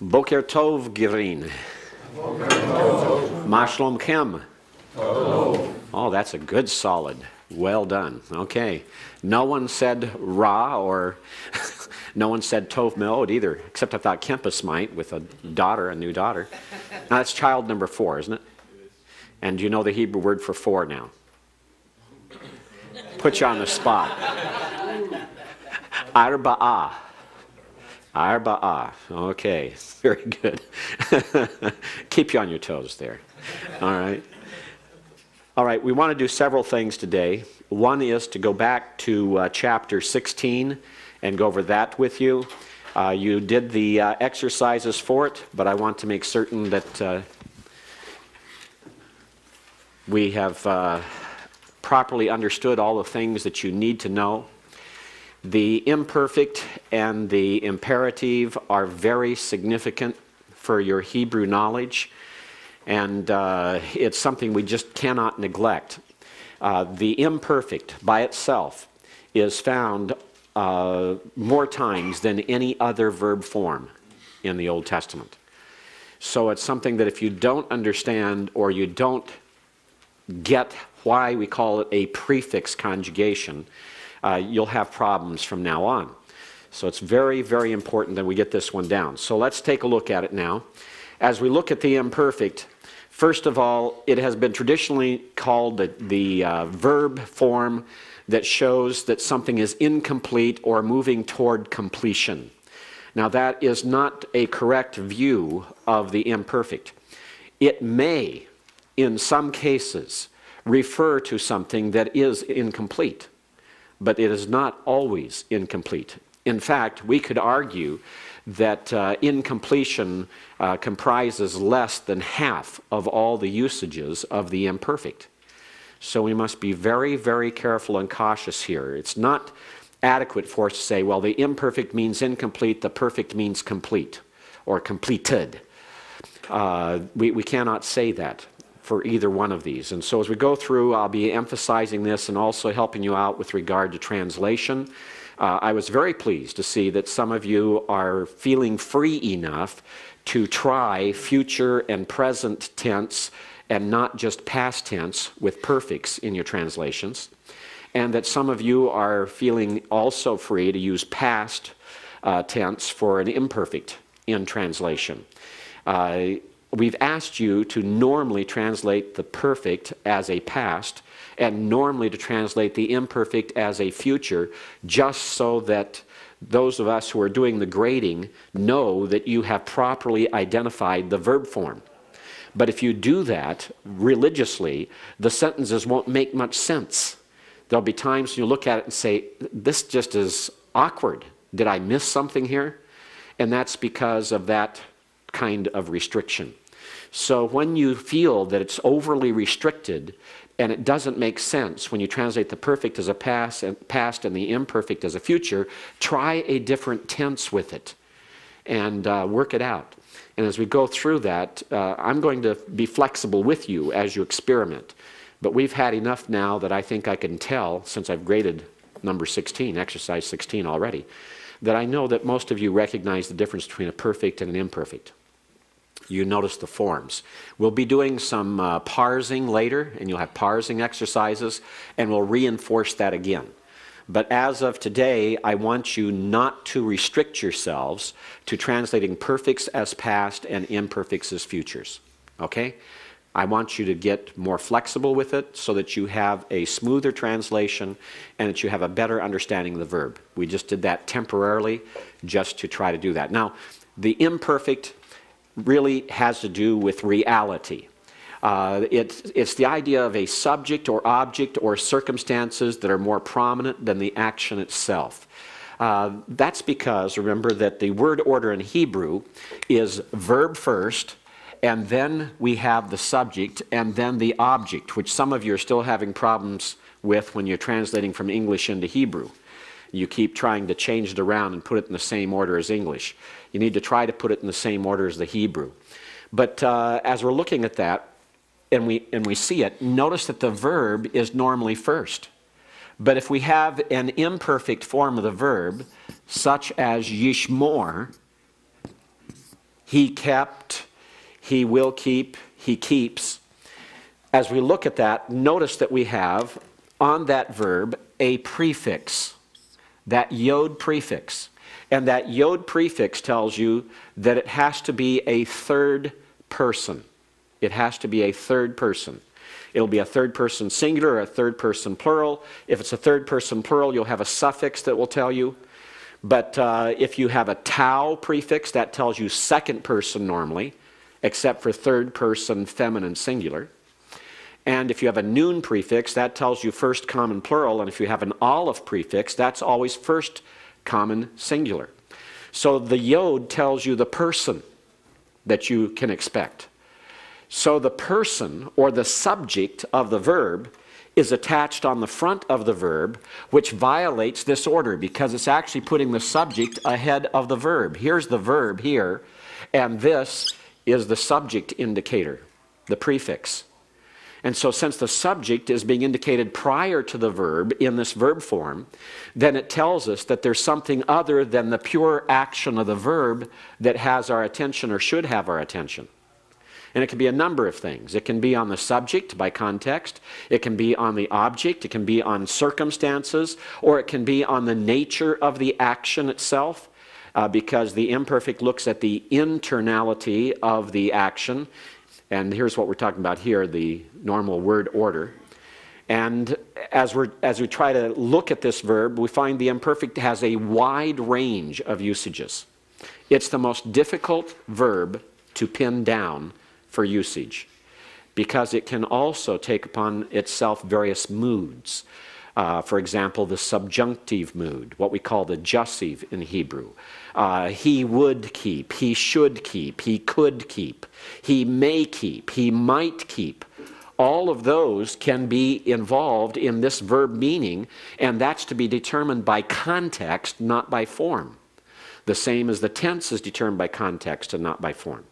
Boker Tov, Girin. Ma shlomchem. Oh, that's a good solid. Well done. Okay. No one said Ra or no one said Tov Me'od either, except I thought Kempis might with a daughter, a new daughter. Now that's child number 4, isn't it? And do you know the Hebrew word for 4 now? Put you on the spot. Arba'ah. Arba'ah. Okay, very good. Keep you on your toes there. All right. All right, we want to do several things today. One is to go back to chapter 16 and go over that with you. You did the exercises for it, but I want to make certain that we have properly understood all the things that you need to know. The imperfect and the imperative are very significant for your Hebrew knowledge, and it's something we just cannot neglect. The imperfect by itself is found more times than any other verb form in the Old Testament. So it's something that if you don't understand or you don't get why we call it a prefix conjugation, you'll have problems from now on. So it's very, very important that we get this one down. So let's take a look at it now. As we look at the imperfect, first of all, it has been traditionally called the verb form that shows that something is incomplete or moving toward completion. Now that is not a correct view of the imperfect. It may, in some cases, refer to something that is incomplete, but it is not always incomplete. In fact, we could argue that incompletion comprises less than half of all the usages of the imperfect. So we must be very, very careful and cautious here. It's not adequate for us to say, well, the imperfect means incomplete, the perfect means complete or completed. We cannot say that for either one of these. And so as we go through, I'll be emphasizing this and also helping you out with regard to translation. I was very pleased to see that some of you are feeling free enough to try future and present tense and not just past tense with perfects in your translations. And that some of you are feeling also free to use past tense for an imperfect in translation. We've asked you to normally translate the perfect as a past and normally to translate the imperfect as a future, just so that those of us who are doing the grading know that you have properly identified the verb form. But if you do that religiously, the sentences won't make much sense. There'll be times you look at it and say, this just is awkward. Did I miss something here? And that's because of that kind of restriction. So when you feel that it's overly restricted and it doesn't make sense when you translate the perfect as a past and the imperfect as a future, try a different tense with it and work it out. And as we go through that, I'm going to be flexible with you as you experiment. But we've had enough now that I think I can tell, since I've graded number 16, exercise 16 already, that I know that most of you recognize the difference between a perfect and an imperfect. You notice the forms. We'll be doing some parsing later, and you'll have parsing exercises, and we'll reinforce that again. But as of today, I want you not to restrict yourselves to translating perfects as past and imperfects as futures. Okay? I want you to get more flexible with it so that you have a smoother translation and that you have a better understanding of the verb. We just did that temporarily just to try to do that. Now, the imperfect really has to do with reality. It's the idea of a subject or object or circumstances that are more prominent than the action itself. That's because, remember, that the word order in Hebrew is verb first, and then we have the subject, and then the object, which some of you are still having problems with when you're translating from English into Hebrew. You keep trying to change it around and put it in the same order as English. You need to try to put it in the same order as the Hebrew. But as we're looking at that, and we see it, notice that the verb is normally first. But if we have an imperfect form of the verb, such as yishmor, he kept, he will keep, he keeps. As we look at that, notice that we have on that verb a prefix, that yod prefix. And that yod prefix tells you that it has to be a third person. It has to be a third person. It'll be a third person singular or a third person plural. If it's a third person plural, you'll have a suffix that will tell you. But if you have a tau prefix, that tells you second person normally, except for third person feminine singular. And if you have a noon prefix, that tells you first common plural. And if you have an olive prefix, that's always first common singular. So the yod tells you the person that you can expect. So the person, or the subject of the verb, is attached on the front of the verb, which violates this order because it's actually putting the subject ahead of the verb. Here's the verb here, and this is the subject indicator, the prefix. And so since the subject is being indicated prior to the verb in this verb form, then it tells us that there's something other than the pure action of the verb that has our attention or should have our attention. And it can be a number of things. It can be on the subject by context, it can be on the object, it can be on circumstances, or it can be on the nature of the action itself, because the imperfect looks at the internality of the action. And here's what we're talking about here, the normal word order. And as we try to look at this verb, we find the imperfect has a wide range of usages. It's the most difficult verb to pin down for usage because it can also take upon itself various moods. For example, the subjunctive mood, what we call the jussive in Hebrew. He would keep, he should keep, he could keep, he may keep, he might keep. All of those can be involved in this verb meaning, and that's to be determined by context, not by form. The same as the tense is determined by context and not by form.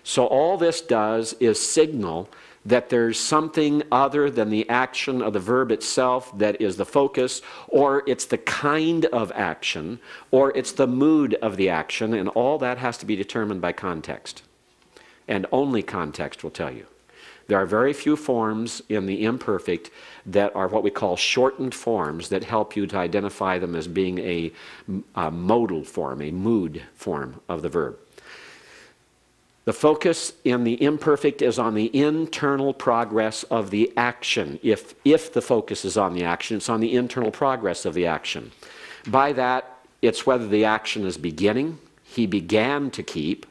So all this does is signal that there's something other than the action of the verb itself that is the focus, or it's the kind of action, or it's the mood of the action, and all that has to be determined by context. And only context will tell you. There are very few forms in the imperfect that are what we call shortened forms that help you to identify them as being a modal form, a mood form of the verb. The focus in the imperfect is on the internal progress of the action. If the focus is on the action, it's on the internal progress of the action. By that, it's whether the action is beginning, he began to keep,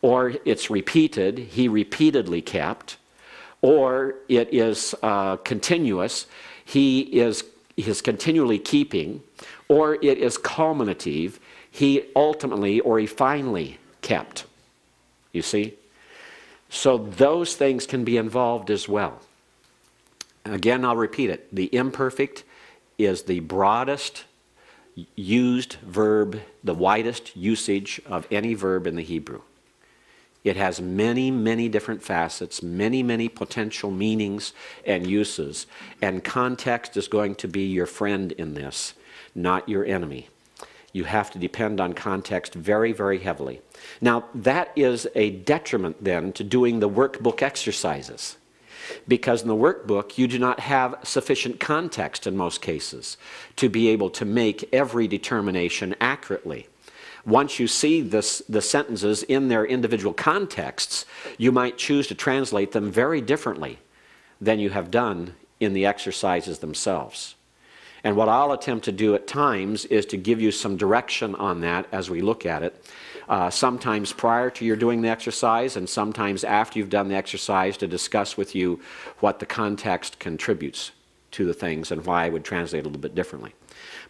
or it's repeated, he repeatedly kept, or it is continuous, he is continually keeping, or it is culminative, he ultimately or he finally kept. You see? So those things can be involved as well. Again, I'll repeat it. The imperfect is the broadest used verb, the widest usage of any verb in the Hebrew. It has many, many different facets, many, many potential meanings and uses. And context is going to be your friend in this, not your enemy. You have to depend on context very, very heavily. Now, that is a detriment then to doing the workbook exercises, because in the workbook you do not have sufficient context in most cases to be able to make every determination accurately. Once you see the sentences in their individual contexts, you might choose to translate them very differently than you have done in the exercises themselves. And what I'll attempt to do at times is to give you some direction on that as we look at it, sometimes prior to your doing the exercise and sometimes after you've done the exercise, to discuss with you what the context contributes to the things and why I would translate a little bit differently.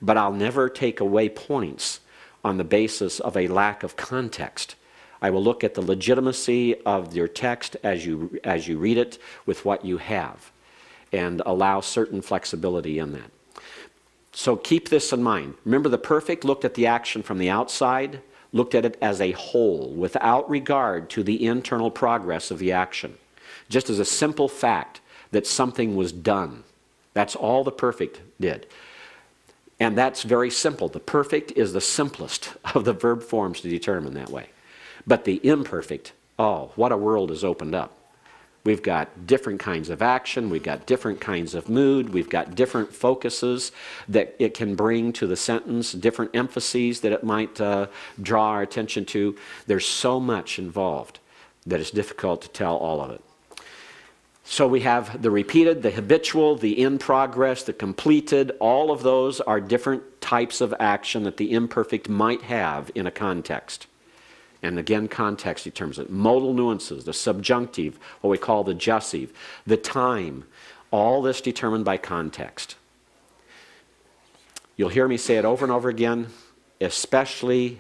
But I'll never take away points on the basis of a lack of context. I will look at the legitimacy of your text as you read it with what you have and allow certain flexibility in that. So keep this in mind. Remember, the perfect looked at the action from the outside, looked at it as a whole, without regard to the internal progress of the action. Just as a simple fact that something was done. That's all the perfect did. And that's very simple. The perfect is the simplest of the verb forms to determine that way. But the imperfect, oh, what a world is opened up. We've got different kinds of action, we've got different kinds of mood, we've got different focuses that it can bring to the sentence, different emphases that it might draw our attention to. There's so much involved that it's difficult to tell all of it. So we have the repeated, the habitual, the in progress, the completed. All of those are different types of action that the imperfect might have in a context. And again, context determines it. Modal nuances, the subjunctive, what we call the jussive, the time, all this determined by context. You'll hear me say it over and over again, especially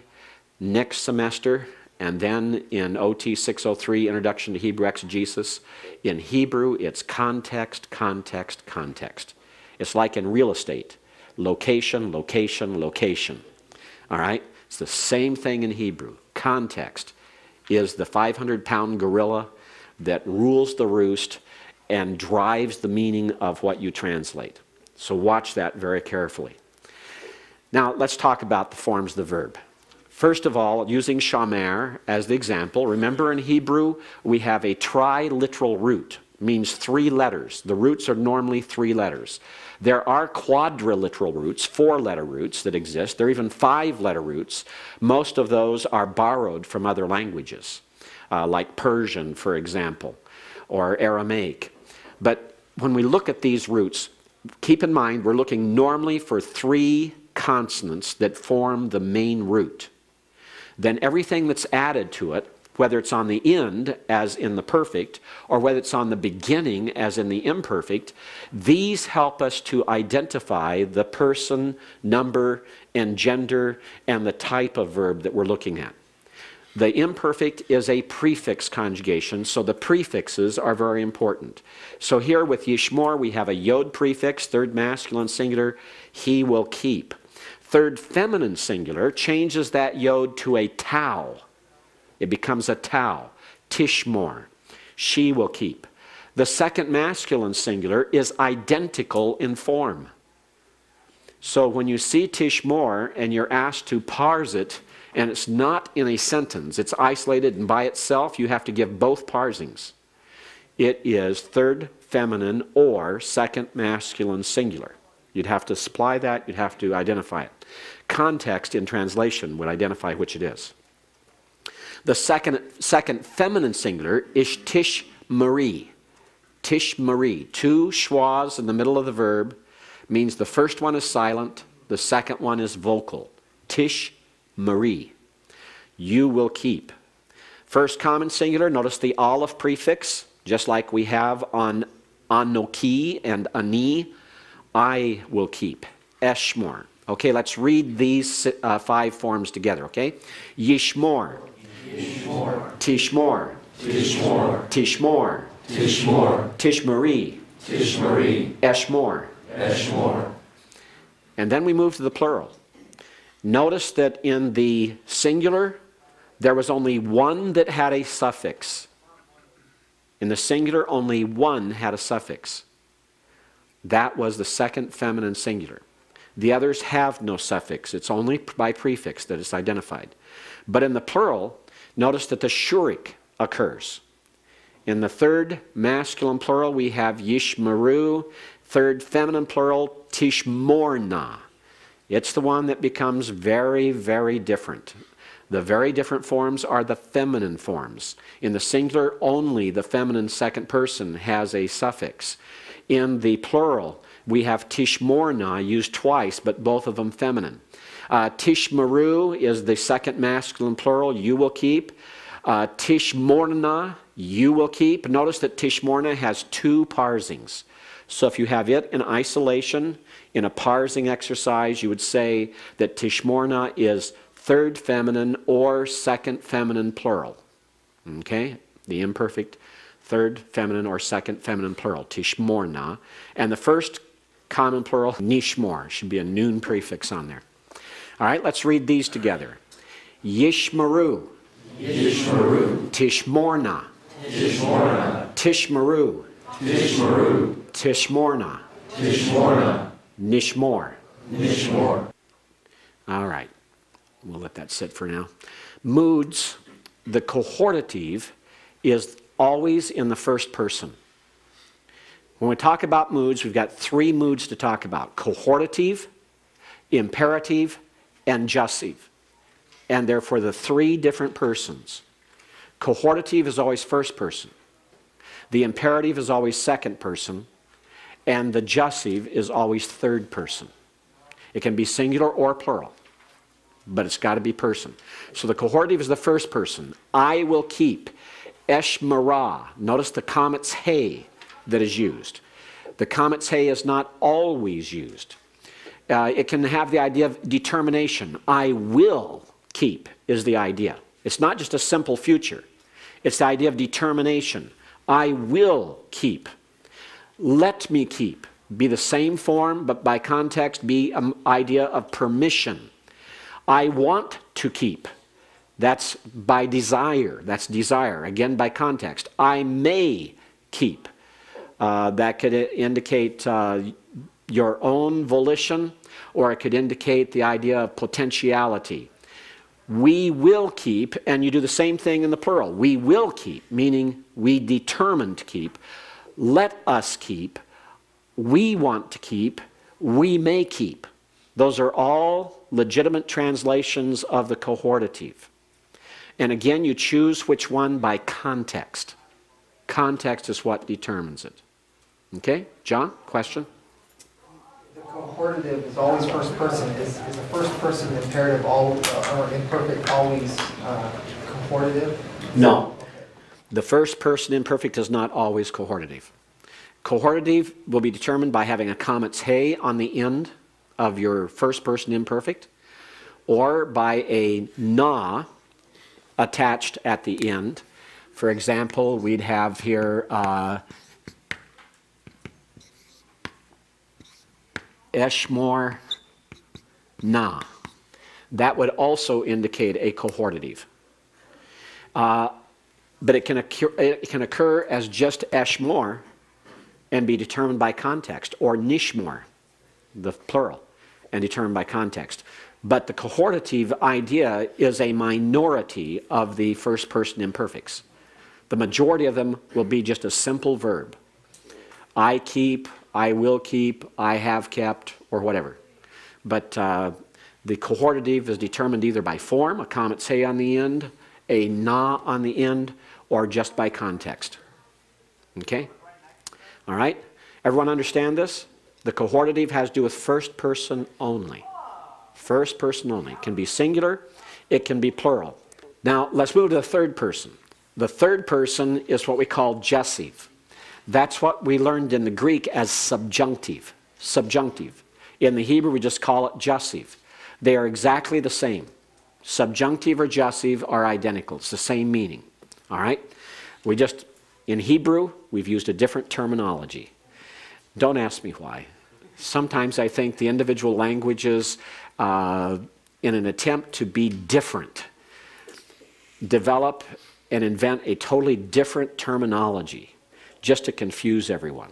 next semester, and then in OT 603, Introduction to Hebrew Exegesis. In Hebrew, it's context, context, context. It's like in real estate. Location, location, location. All right? It's the same thing in Hebrew. Context is the 500-pound gorilla that rules the roost and drives the meaning of what you translate. So watch that very carefully. Now, let's talk about the forms of the verb. First of all, using shamer as the example, remember in Hebrew we have a triliteral root, means 3 letters. The roots are normally 3 letters. There are quadriliteral roots, 4-letter roots that exist. There are even 5-letter roots. Most of those are borrowed from other languages, like Persian, for example, or Aramaic. But when we look at these roots, keep in mind we're looking normally for 3 consonants that form the main root. Then everything that's added to it, whether it's on the end, as in the perfect, or whether it's on the beginning, as in the imperfect, these help us to identify the person, number, and gender, and the type of verb that we're looking at. The imperfect is a prefix conjugation, so the prefixes are very important. So here with yishmor, we have a yod prefix, third masculine singular, he will keep. Third feminine singular changes that yod to a tau. It becomes a tau, tishmor, she will keep. The second masculine singular is identical in form. So when you see tishmor and you're asked to parse it, and it's not in a sentence, it's isolated and by itself, you have to give both parsings. It is third feminine or second masculine singular. You'd have to supply that, you'd have to identify it. Context in translation would identify which it is. The second feminine singular is tishmari. Tishmari. 2 schwas in the middle of the verb means the first one is silent, the second one is vocal. Tishmari. You will keep. First common singular, notice the aleph prefix, just like we have on anoki and ani. I will keep. Eshmor. Okay, let's read these 5 forms together, okay? Yishmor. Yishmor. Tishmor. Tishmor. Tishmor. Tishmor. Tishmari. Tishmari. Eshmor. Eshmor. And then we move to the plural. Notice that in the singular, there was only one that had a suffix. In the singular, only one had a suffix. That was the second feminine singular. The others have no suffix. It's only by prefix that it's identified. But in the plural, notice that the shurik occurs. In the third masculine plural, we have yishmaru. Third feminine plural, tishmorna. It's the one that becomes very, very different. The very different forms are the feminine forms. In the singular, only the feminine second person has a suffix. In the plural, we have tishmorna used twice, but both of them feminine. Tishmaru is the second masculine plural, you will keep. Tishmorna, you will keep. Notice that tishmorna has 2 parsings. So if you have it in isolation, in a parsing exercise, you would say that tishmorna is third feminine or second feminine plural. Okay? The imperfect third feminine or second feminine plural, tishmorna. And the first common plural, nishmor, should be a noon prefix on there. All right, let's read these together. Yishmaru. Yishmaru. Tishmorna. Tishmorna. Tishmaru. Tishmaru. Tishmorna. Tishmorna. Nishmor. Nishmor. All right. We'll let that sit for now. Moods. the cohortative is always in the first person. When we talk about moods, we've got three moods to talk about: cohortative, imperative, and jussive. And therefore the three different persons. Cohortative is always first person. The imperative is always second person. And the jussive is always third person. It can be singular or plural, but it's got to be person. So the cohortative is the first person. I will keep. Eshmerah. Notice the comet's hey that is used. The comet's hey is not always used. It can have the idea of determination. I will keep is the idea. It's not just a simple future. It's the idea of determination. I will keep. Let me keep. Be the same form, but by context be an idea of permission. I want to keep. That's by desire. That's desire. Again, by context. I may keep. That could indicate your own volition, or it could indicate the idea of potentiality. We will keep, and you do the same thing in the plural. We will keep, meaning we determine to keep. Let us keep. We want to keep. We may keep. Those are all legitimate translations of the cohortative. And again, you choose which one by context. Context is what determines it. Okay? John, question? The cohortative is always first person. Is a first person imperative or imperfect always cohortative? No. The first person imperfect is not always cohortative. Cohortative will be determined by having a comet's hey on the end of your first person imperfect, or by a na attached at the end. For example, we'd have here Eshmor na. That would also indicate a cohortative. But it can occur as just Eshmor and be determined by context, or Nishmor, the plural, and determined by context. But the cohortative idea is a minority of the first person imperfects. The majority of them will be just a simple verb. I keep, I will keep, I have kept, or whatever. But the cohortative is determined either by form, a comet's hey on the end, a na on the end, or just by context. Okay? All right? Everyone understand this? The cohortative has to do with first person only. First person only. It can be singular, it can be plural. Now, let's move to the third person. The third person is what we call jussive. That's what we learned in the Greek as subjunctive. Subjunctive. In the Hebrew, we just call it jussive. They are exactly the same. Subjunctive or jussive are identical. It's the same meaning. All right? We just, in Hebrew, we've used a different terminology. Don't ask me why. Sometimes I think the individual languages, in an attempt to be different, develop and invent a totally different terminology just to confuse everyone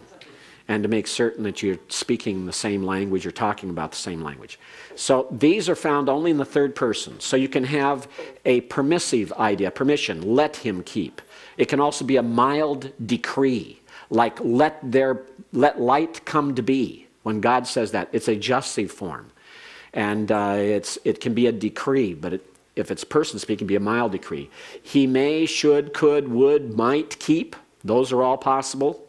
and to make certain that you're speaking the same language, you're talking about the same language. So these are found only in the third person. So you can have a permissive idea, permission, let him keep. It can also be a mild decree, like let light come to be. When God says that, it's a jussive form. And it can be a decree, but if it's person speaking, it can be a mild decree. He may, should, could, would, might keep. Those are all possible.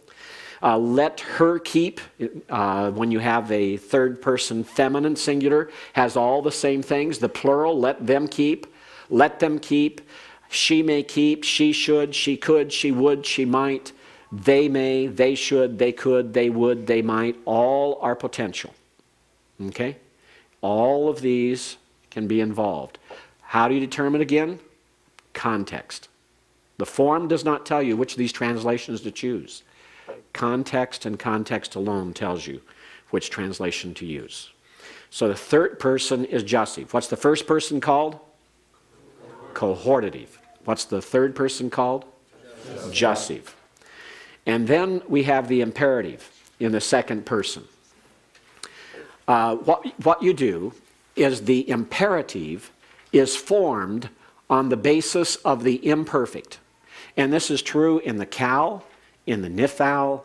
Let her keep, when you have a third person feminine singular, has all the same things. The plural, let them keep. Let them keep. She may keep. She should. She could. She would. She might. They may. They should. They could. They would. They might. All are potential. Okay? All of these can be involved. How do you determine again? Context. The form does not tell you which of these translations to choose. Context and context alone tells you which translation to use. So the third person is jussive. What's the first person called? Cohortative. What's the third person called? Jussive. And then we have the imperative in the second person. What you do is the imperative is formed on the basis of the imperfect. And this is true in the cow, in the nifal,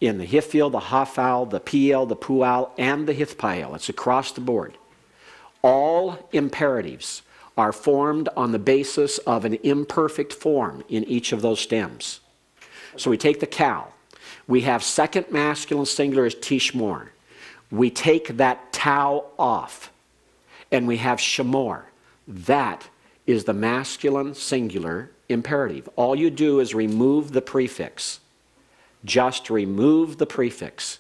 in the hifil, the hafal, the piel, the pual, and the hithpael. It's across the board. All imperatives are formed on the basis of an imperfect form in each of those stems. So we take the cow. We have second masculine singular as tishmor. We take that tau off, and we have shamor. That is the masculine singular imperative. All you do is remove the prefix. Just remove the prefix,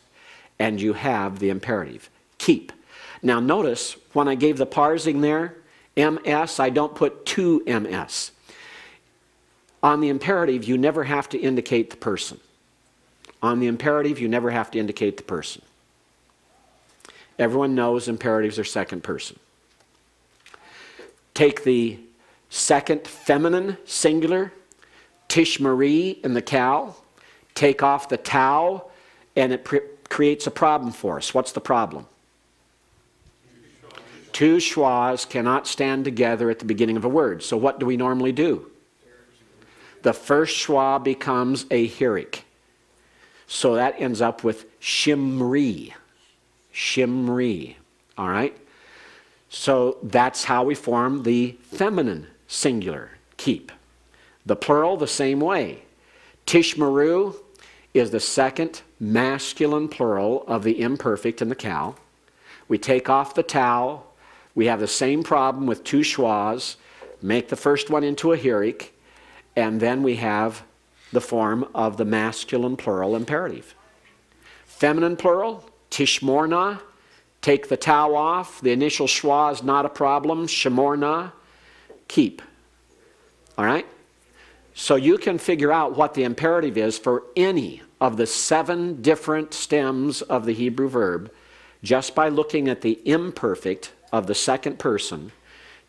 and you have the imperative. Keep. Now notice, when I gave the parsing there, ms, I don't put two ms. On the imperative, you never have to indicate the person. On the imperative, you never have to indicate the person. Everyone knows imperatives are second person. Take the second feminine singular, tishmari in the cow, take off the tau, and it creates a problem for us. What's the problem? Two schwas cannot stand together at the beginning of a word. So what do we normally do? The first schwa becomes a hirik. So that ends up with shimri. Shimri. All right? So that's how we form the feminine singular, keep. The plural, the same way. Tishmaru is the second masculine plural of the imperfect in the cow. We take off the tau. We have the same problem with two schwas. Make the first one into a hirik. And then we have the form of the masculine plural imperative. Feminine plural, tishmorna. Take the tau off. The initial schwa is not a problem. Shemorna. Keep. All right? So you can figure out what the imperative is for any of the 7 different stems of the Hebrew verb just by looking at the imperfect of the second person.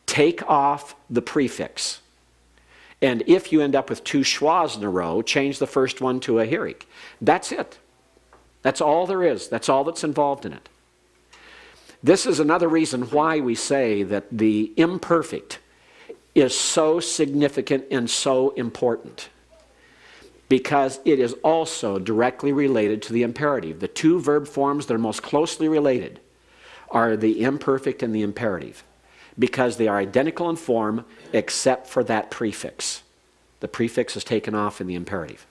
Take off the prefix. And if you end up with 2 schwas in a row, change the first one to a hirik. That's it. That's all there is. That's all that's involved in it. This is another reason why we say that the imperfect is so significant and so important, because it is also directly related to the imperative. The 2 verb forms that are most closely related are the imperfect and the imperative, because they are identical in form except for that prefix. The prefix is taken off in the imperative.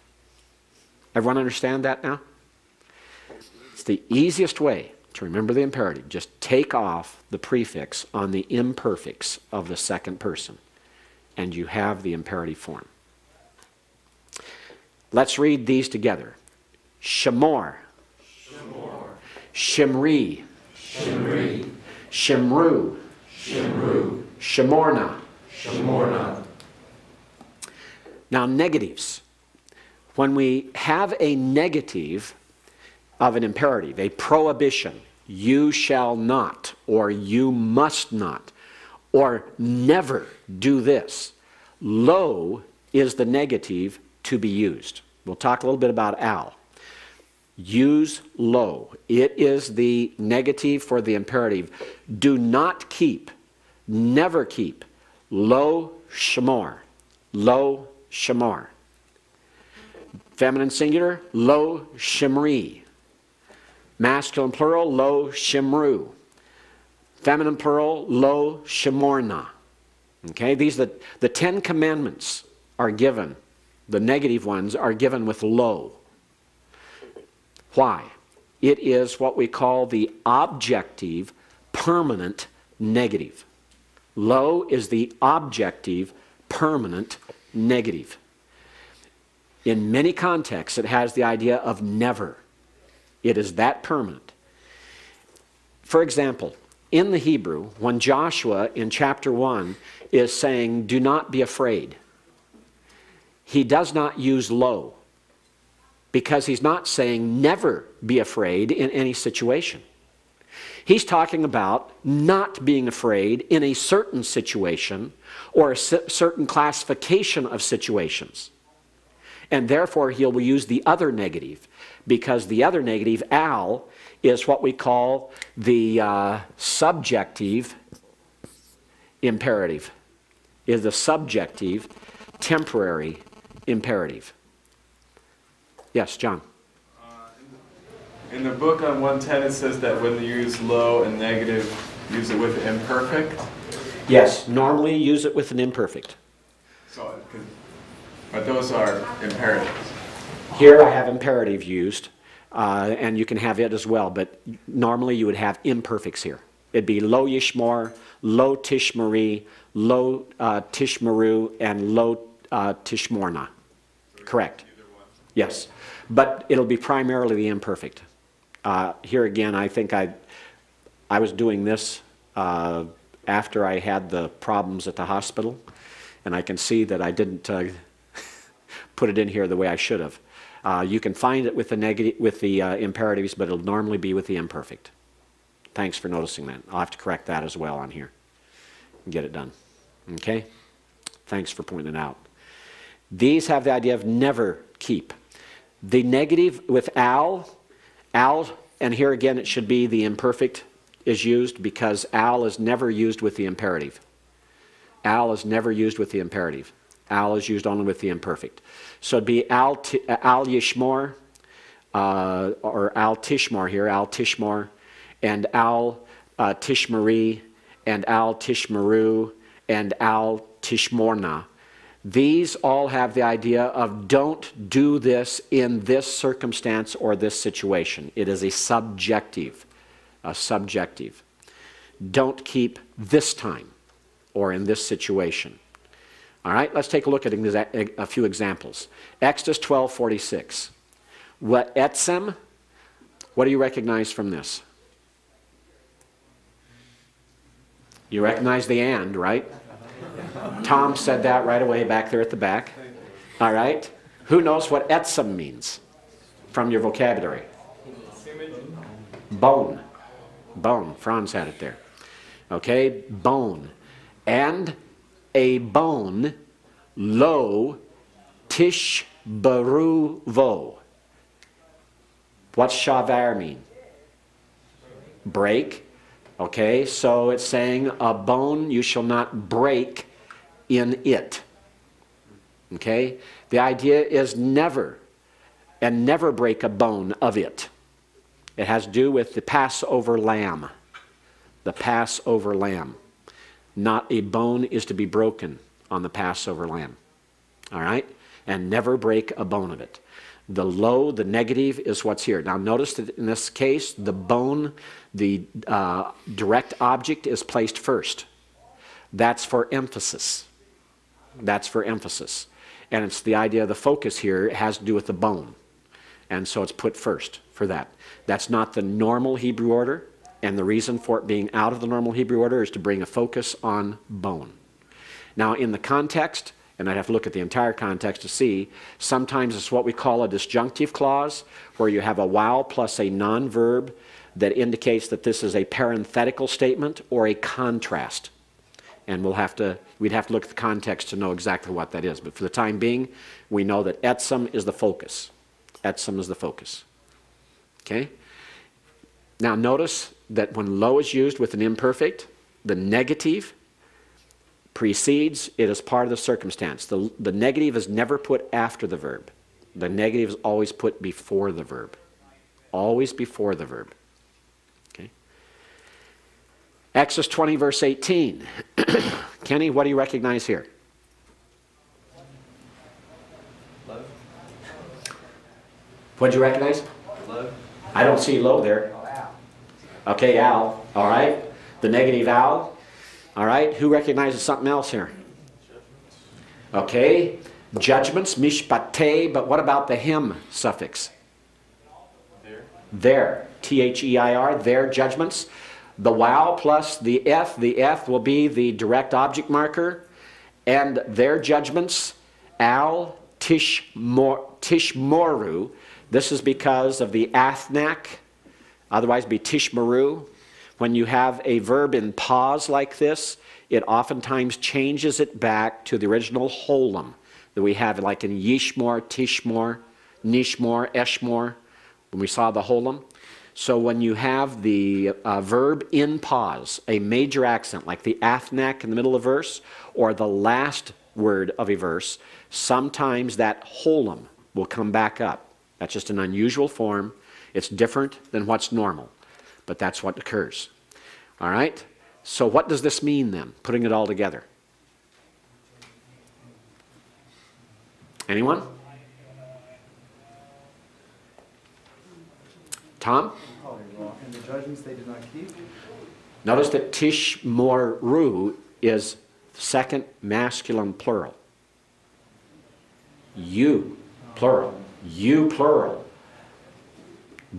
Everyone understand that now? It's the easiest way to remember the imperative. Just take off the prefix on the imperfects of the second person, and you have the imperative form. Let's read these together. Shemor. Shemor. Shimri. Shimri. Shimru. Shimru. Shemorna. Shemorna. Now, negatives. When we have a negative of an imperative, a prohibition, you shall not, or you must not, or never do this, lo is the negative to be used. We'll talk a little bit about al. Use lo. It is the negative for the imperative. Do not keep, never keep, lo shemor. Lo shemor. Feminine singular, lo shemri. Masculine plural, lo shemru. Feminine plural, lo shemorna. Okay, these are the 10 commandments are given. The negative ones are given with lo. Why? It is what we call the objective permanent negative. Lo is the objective permanent negative. In many contexts, it has the idea of never. It is that permanent. For example, in the Hebrew, when Joshua in chapter 1 is saying, do not be afraid, he does not use lo, because he's not saying never be afraid in any situation. He's talking about not being afraid in a certain situation or a certain classification of situations. And therefore, he will use the other negative, because the other negative, al, is what we call the subjective imperative. is the subjective temporary imperative. Yes, John. In the book on 110, it says that when you use low and negative, use it with imperfect. Yes, normally use it with an imperfect. So, but those are imperatives. Here I have imperative used, and you can have it as well, but normally you would have imperfects here. It'd be lo yishmor, lo tishmari, lo tishmaru, and lo tishmorna. Correct. Yes, but it'll be primarily the imperfect. Here again, I think I was doing this after I had the problems at the hospital, and I can see that I didn't put it in here the way I should have. You can find it with the negative, with the imperatives, but it'll normally be with the imperfect. Thanks for noticing that. I'll have to correct that as well on here and get it done. Okay? Thanks for pointing it out. These have the idea of never keep. The negative with al, and here again it should be the imperfect is used because al is never used with the imperative. Al is never used with the imperative. Al is used only with the imperfect. So it'd be al yishmor, or al tishmor here, al tishmor, and al tishmari, and al tishmaru, and al tishmorna. These all have the idea of don't do this in this circumstance or this situation. It is a subjective. Don't keep this time or in this situation. All right, let's take a look at a few examples. Exodus 12:46. What etzem? What do you recognize from this? You recognize the and, right? Tom said that right away back there at the back. All right. Who knows what etzem means from your vocabulary? Bone. Bone. Franz had it there. Okay, bone. And a bone, lo tishbaru vo. What's shavar mean? Break. Okay, so it's saying a bone you shall not break in it. Okay, the idea is never, and never break a bone of it. It has to do with the Passover lamb. The Passover lamb. Not a bone is to be broken on the Passover lamb. All right, and never break a bone of it. The low, the negative, is what's here. Now notice that in this case, the bone, the direct object is placed first. That's for emphasis. That's for emphasis. And it's the idea of the focus here. It has to do with the bone. And so it's put first for that. That's not the normal Hebrew order. And the reason for it being out of the normal Hebrew order is to bring a focus on bone. Now in the context, and I'd have to look at the entire context to see, sometimes it's what we call a disjunctive clause, where you have a while plus a non-verb that indicates that this is a parenthetical statement or a contrast. And we'd have to look at the context to know exactly what that is. But for the time being, we know that etzem is the focus. Etzem is the focus. Okay? Now notice that when lo is used with an imperfect, the negative precedes, it is part of the circumstance. The negative is never put after the verb. The negative is always put before the verb. Always before the verb. Okay. Exodus 20 verse 18. Kenny, what do you recognize here? Love. What do you recognize? Love. I don't see lo there. Okay, al. All right. The negative al. All right, who recognizes something else here? Okay, judgments, mishpate, but what about the him suffix? There, T-H-E-I-R, their judgments. The wow plus the F will be the direct object marker, and their judgments, al tishmoru. This is because of the athnak, otherwise be tishmaru. When you have a verb in pause like this, it oftentimes changes it back to the original holum that we have, like in yishmor, tishmor, nishmor, eshmor, when we saw the holum. So when you have the verb in pause, a major accent like the athnak in the middle of a verse or the last word of a verse, sometimes that holum will come back up. That's just an unusual form. It's different than what's normal, but that's what occurs. All right? So what does this mean then, putting it all together? Anyone? Tom? And the judgments they did not keep. Notice that tishmoru is second masculine plural. You, plural. You, plural.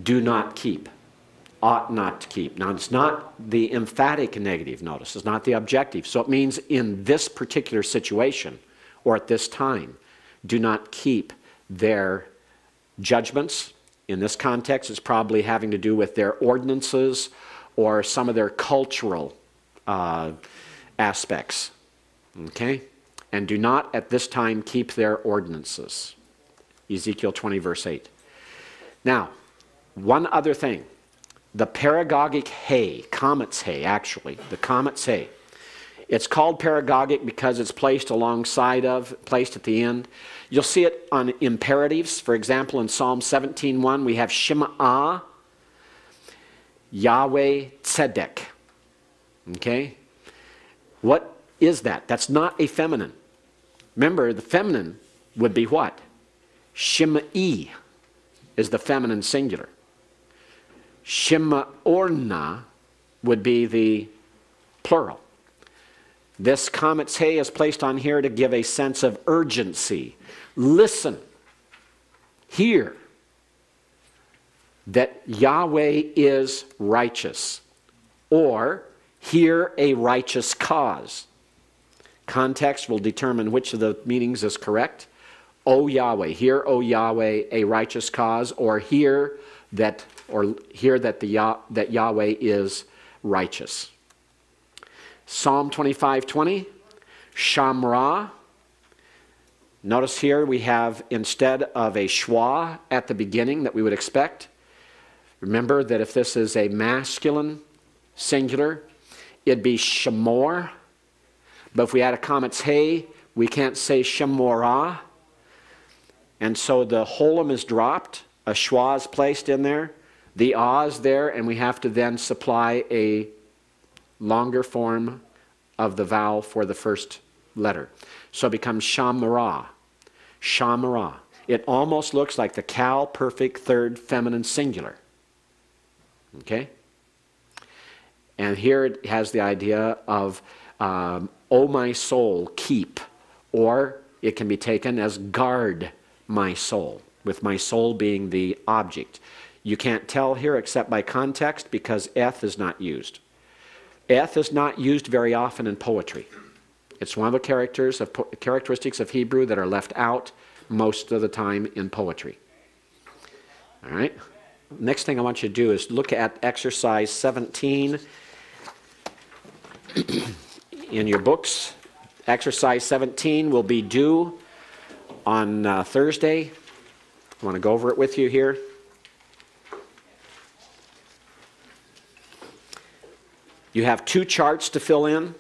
Do not keep. Ought not to keep. Now, it's not the emphatic negative, notice. It's not the objective. So it means in this particular situation, or at this time, do not keep their judgments. In this context, it's probably having to do with their ordinances or some of their cultural aspects. Okay? And do not at this time keep their ordinances. Ezekiel 20, verse 8. Now, one other thing. The paragogic he, comet's he, actually, the comet's he. It's called paragogic because it's placed alongside of, placed at the end. You'll see it on imperatives. For example, in Psalm 17:1, we have Shema, Yahweh Tzedek. Okay? What is that? That's not a feminine. Remember, the feminine would be what? Shema-i is the feminine singular. Shema-orna would be the plural. This comet's he is placed on here to give a sense of urgency. Listen, hear that Yahweh is righteous, or hear a righteous cause. Context will determine which of the meanings is correct. O Yahweh, hear, O Yahweh, a righteous cause, or hear that that Yahweh is righteous. Psalm 25:20, Shamra. Notice here we have, instead of a schwa at the beginning that we would expect, remember that if this is a masculine singular, it'd be shamor. But if we add a comet's he, we can't say shamora. And so the holum is dropped, a schwa is placed in there, the ah is there, and we have to then supply a longer form of the vowel for the first letter. So it becomes shamara. Shamara. It almost looks like the Cal perfect third feminine singular. Okay? And here it has the idea of, O my soul, keep. Or it can be taken as guard my soul, with my soul being the object. You can't tell here except by context because eth is not used. Eth is not used very often in poetry. It's one of the characteristics of Hebrew that are left out most of the time in poetry. All right? Next thing I want you to do is look at exercise 17 in your books. Exercise 17 will be due on Thursday. I want to go over it with you here. You have two charts to fill in.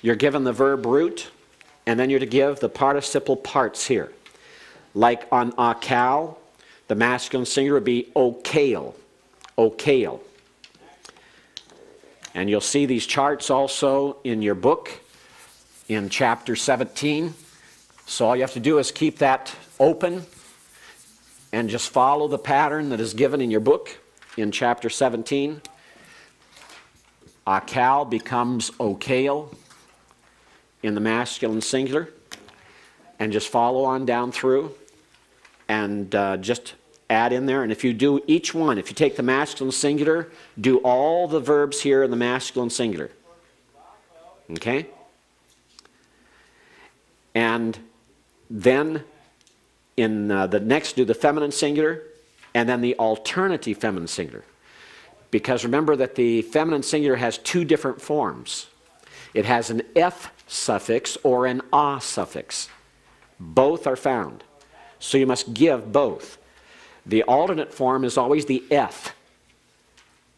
You're given the verb root, and then you're to give the participle parts here. Like on akal, the masculine singular would be okale, okale. And you'll see these charts also in your book in chapter 17. So all you have to do is keep that open and just follow the pattern that is given in your book in chapter 17. Akal becomes okale in the masculine singular, and just follow on down through and just add in there. And if you do each one, if you take the masculine singular, do all the verbs here in the masculine singular. Okay? And then in the next, do the feminine singular, and then the alternative feminine singular. Because remember that the feminine singular has two different forms. It has an F suffix or an A suffix. Both are found. So you must give both. The alternate form is always the F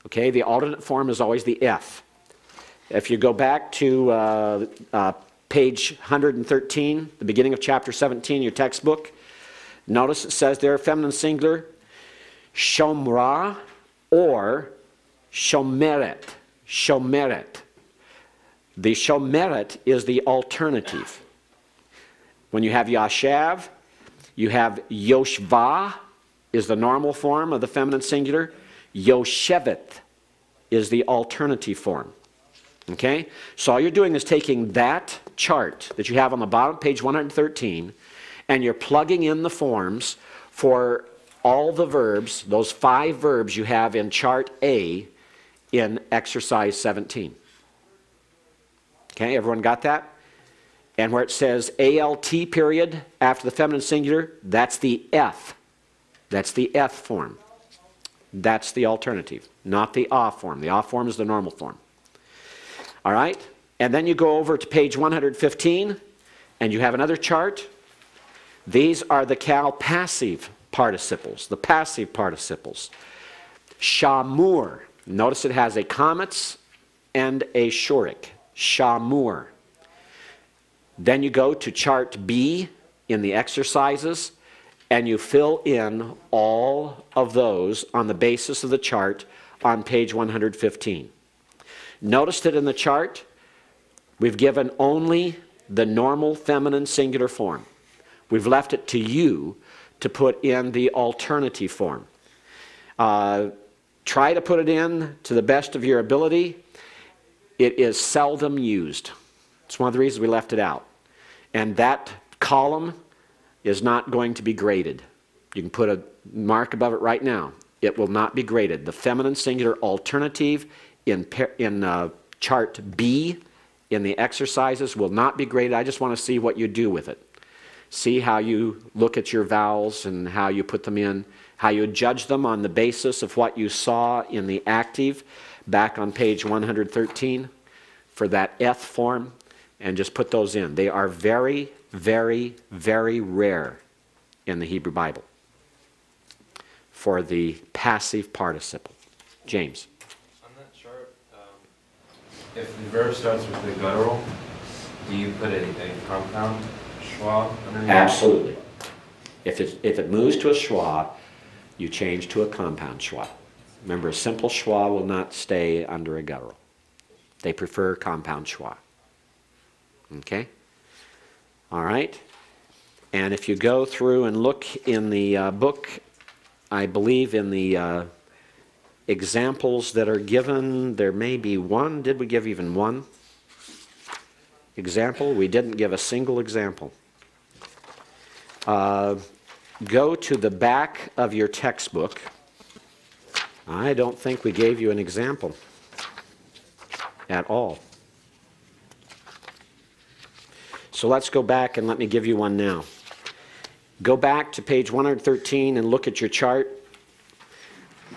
Okay, the alternate form is always the F. If you go back to page 113, the beginning of chapter 17, your textbook, notice it says there, feminine singular, shomra or shomeret. Shomeret. The shomeret is the alternative. When you have yashav, you have yoshva is the normal form of the feminine singular. Yoshevet is the alternative form. Okay? So all you're doing is taking that chart that you have on the bottom, page 113, and you're plugging in the forms for all the verbs, those 5 verbs you have in chart A in exercise 17. Okay, everyone got that? And where it says ALT period after the feminine singular, that's the F. That's the F form. That's the alternative, not the A form. The A form is the normal form. All right? And then you go over to page 115, and you have another chart. These are the cal passive participles, the passive participles. Shamur. Notice it has a comets and a shurik. Shamur. Then you go to chart B in the exercises, and you fill in all of those on the basis of the chart on page 115. Notice that in the chart, we've given only the normal feminine singular form. We've left it to you to put in the alternative form. Try to put it in to the best of your ability. It is seldom used. It's one of the reasons we left it out. And that column is not going to be graded. You can put a mark above it right now. It will not be graded. The feminine singular alternative in chart B in the exercises will not be graded. I just want to see what you do with it. See how you look at your vowels and how you put them in, how you judge them on the basis of what you saw in the active back on page 113 for that F form, and just put those in. They are very, very, very rare in the Hebrew Bible for the passive participle. James. On that chart, if the verb starts with the guttural, do you put a compound schwa underneath? Absolutely. If it moves to a schwa, you change to a compound schwa. Remember, a simple schwa will not stay under a guttural. They prefer compound schwa. Okay? All right? And if you go through and look in the book, I believe in the examples that are given, there may be one. Did we give even one example? We didn't give a single example. Go to the back of your textbook. I don't think we gave you an example at all. So let's go back and let me give you one now. Go back to page 113 and look at your chart.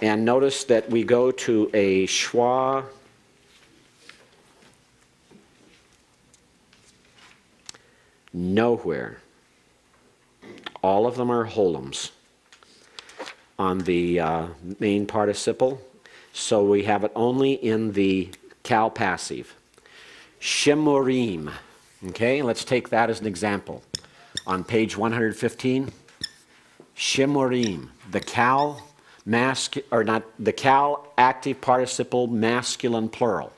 And notice that we go to a schwa nowhere. All of them are holums on the main participle. So we have it only in the cal passive. Shemurim. Okay, let's take that as an example. On page 115, Shemurim, the cal the cal active participle masculine plural,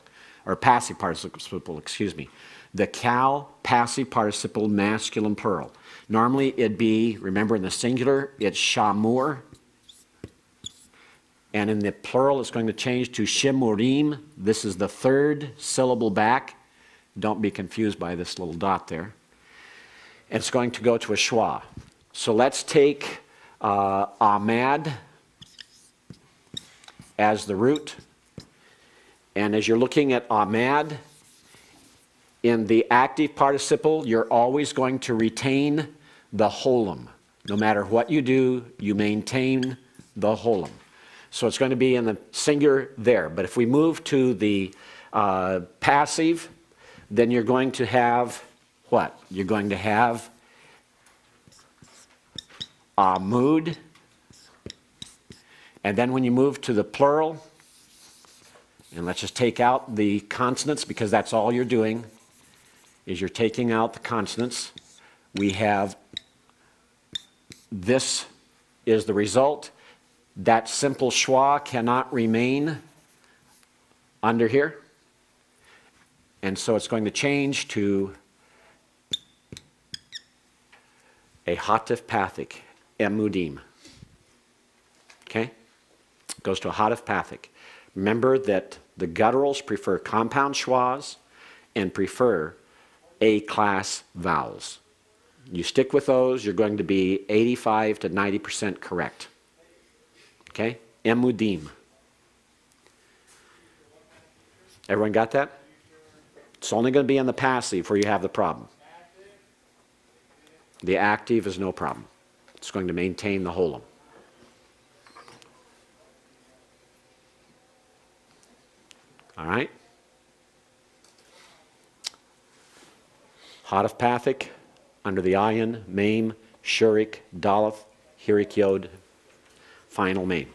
or passive participle, excuse me. The cal passive participle masculine plural. Normally it'd be, remember in the singular, it's shamur. And in the plural it's going to change to shemurim. This is the third syllable back. Don't be confused by this little dot there. It's going to go to a schwa. So let's take amad as the root. And as you're looking at amad, in the active participle, you're always going to retain the holum. No matter what you do, you maintain the holum. So it's going to be in the singular there. But if we move to the passive, then you're going to have what? You're going to have amud. And then when you move to the plural, And let's just take out the consonants because that's all you're doing, is you're taking out the consonants. We have this is the result. That simple schwa cannot remain under here. And so it's going to change to a hatif pathic, emudim. Okay? It goes to a hatif pathic. Remember that the gutturals prefer compound schwas and prefer A-class vowels. You stick with those, you're going to be 85 to 90% correct. Okay? Emudim. Everyone got that? It's only going to be in the passive where you have the problem. The active is no problem. It's going to maintain the holum. All right? Hatif pathic under the ayin, meme, shurik, daleth, hirik yod, final meme.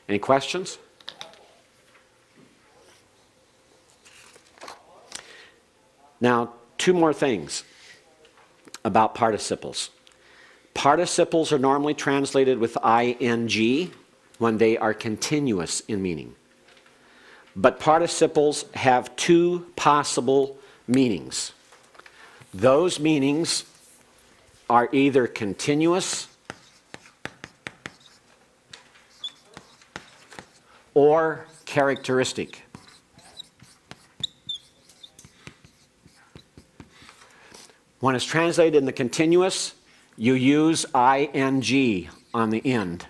Any questions? Now, two more things about participles. Participles are normally translated with ing when they are continuous in meaning. But participles have two possible meanings. Those meanings are either continuous or characteristic. When it's translated in the continuous, you use ing on the end.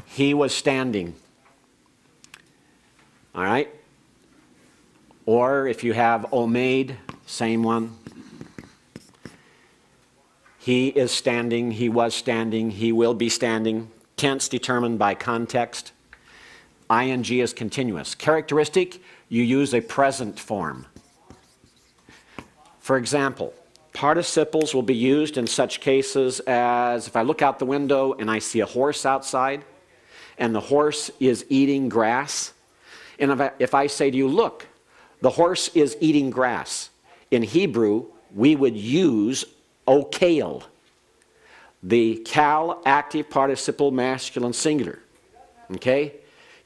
He was standing. All right? Or if you have omeid, same one. He is standing, he was standing, he will be standing. Tense determined by context. Ing is continuous. Characteristic, you use a present form. For example, participles will be used in such cases as if I look out the window and I see a horse outside, and the horse is eating grass. And if I say to you, look, the horse is eating grass. In Hebrew, we would use okeil, the kal active participle masculine singular. Okay?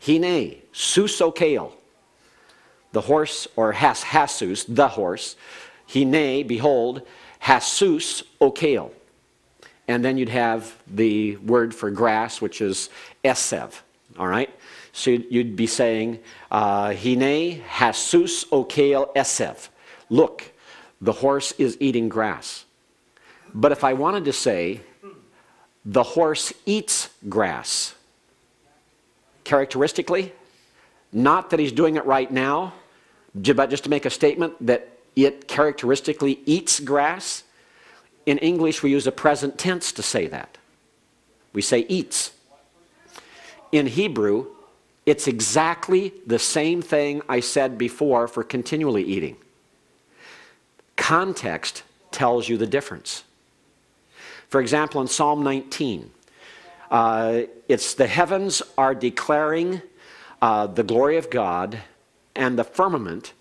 Hine, sus okeil. The horse, or hasus, the horse. Hine, behold, hasus okeil. And then you'd have the word for grass, which is esev. All right? So you'd be saying, Hine hasus okeil esev. Look, the horse is eating grass. But if I wanted to say, the horse eats grass, characteristically, not that he's doing it right now, but just to make a statement that it characteristically eats grass, in English we use a present tense to say that. We say eats. In Hebrew, it's exactly the same thing I said before for continually eating. Context tells you the difference. For example, in Psalm 19, it's the heavens are declaring the glory of God, and the firmament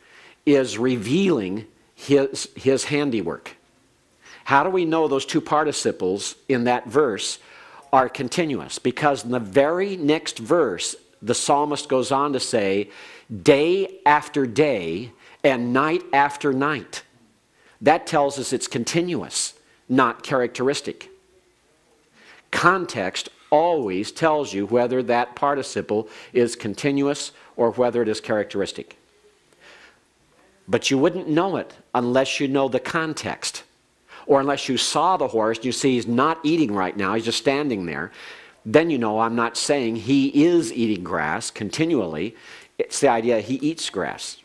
is revealing his handiwork. How do we know those two participles in that verse are continuous? Because in the very next verse, the psalmist goes on to say, day after day and night after night. That tells us it's continuous, not characteristic. Context always tells you whether that participle is continuous or whether it is characteristic. But you wouldn't know it unless you know the context. Or unless you saw the horse and you see he's not eating right now, he's just standing there. Then you know I'm not saying he is eating grass continually. It's the idea he eats grass.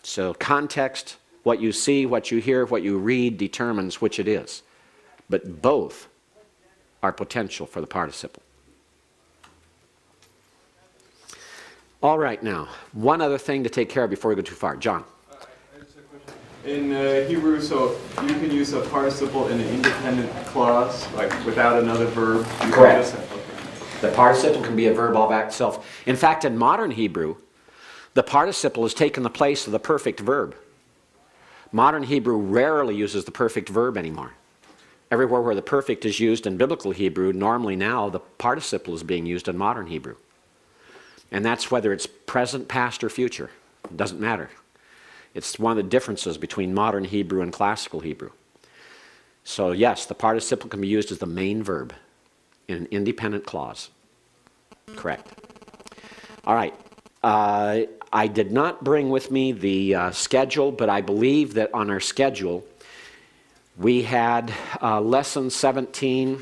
So context, what you see, what you hear, what you read determines which it is. But both are potential for the participle. All right, now, one other thing to take care of before we go too far. John. In Hebrew, so you can use a participle in an independent clause, like without another verb. Correct. The participle can be a verb all by itself. In fact, in modern Hebrew, the participle has taken the place of the perfect verb. Modern Hebrew rarely uses the perfect verb anymore. Everywhere where the perfect is used in biblical Hebrew, normally now the participle is being used in modern Hebrew. And that's whether it's present, past, or future. It doesn't matter. It's one of the differences between modern Hebrew and classical Hebrew. So yes, the participle can be used as the main verb in an independent clause. Correct. All right. I did not bring with me the schedule, but I believe that on our schedule we had lesson 17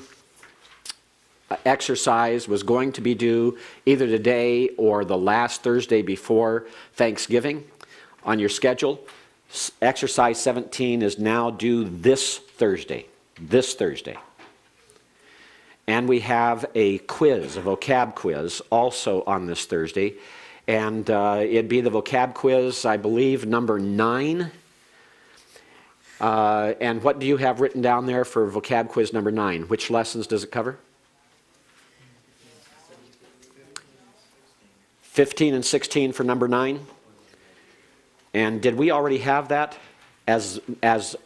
exercise was going to be due either today or the last Thursday before Thanksgiving. On your schedule, exercise 17 is now due this Thursday. And we have a quiz, a vocab quiz, also on this Thursday. And it'd be the vocab quiz, I believe, number 9. And what do you have written down there for vocab quiz number 9? Which lessons does it cover? 15 and 16 for number 9. And did we already have that as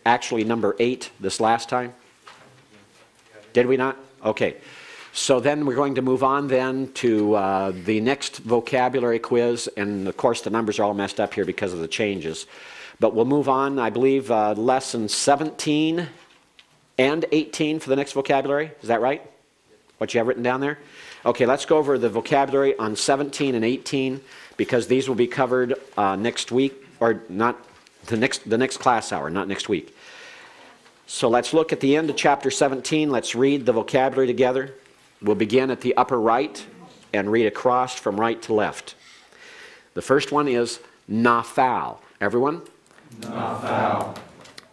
actually number 8 this last time? Did we not? Okay. So then we're going to move on then to the next vocabulary quiz, and of course the numbers are all messed up here because of the changes. But we'll move on, I believe, lesson 17 and 18 for the next vocabulary. Is that right? What you have written down there? Okay, let's go over the vocabulary on 17 and 18 because these will be covered next week, or not the next class hour, not next week. So let's look at the end of chapter 17. Let's read the vocabulary together. We'll begin at the upper right and read across from right to left. The first one is nafal. Everyone? Nafal.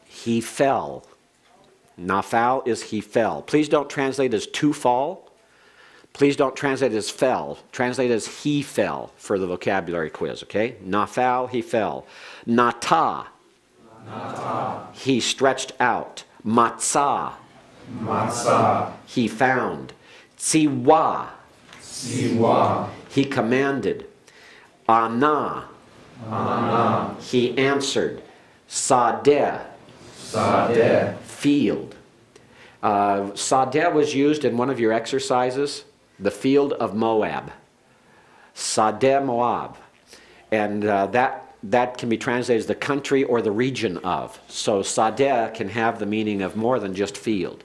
He fell. Nafal is he fell. Please don't translate as to fall. Please don't translate as fell. Translate as he fell for the vocabulary quiz, okay? Nafal, he fell. Nata. Nata. He stretched out. Matzah. Matzah. He found. Tziwa. Siwa. He commanded. Ana. Ana. He answered. Sadeh. Sadeh. Field. Sadeh was used in one of your exercises, the field of Moab. Sadeh Moab. And that can be translated as the country or the region of. So Sadeh can have the meaning of more than just field.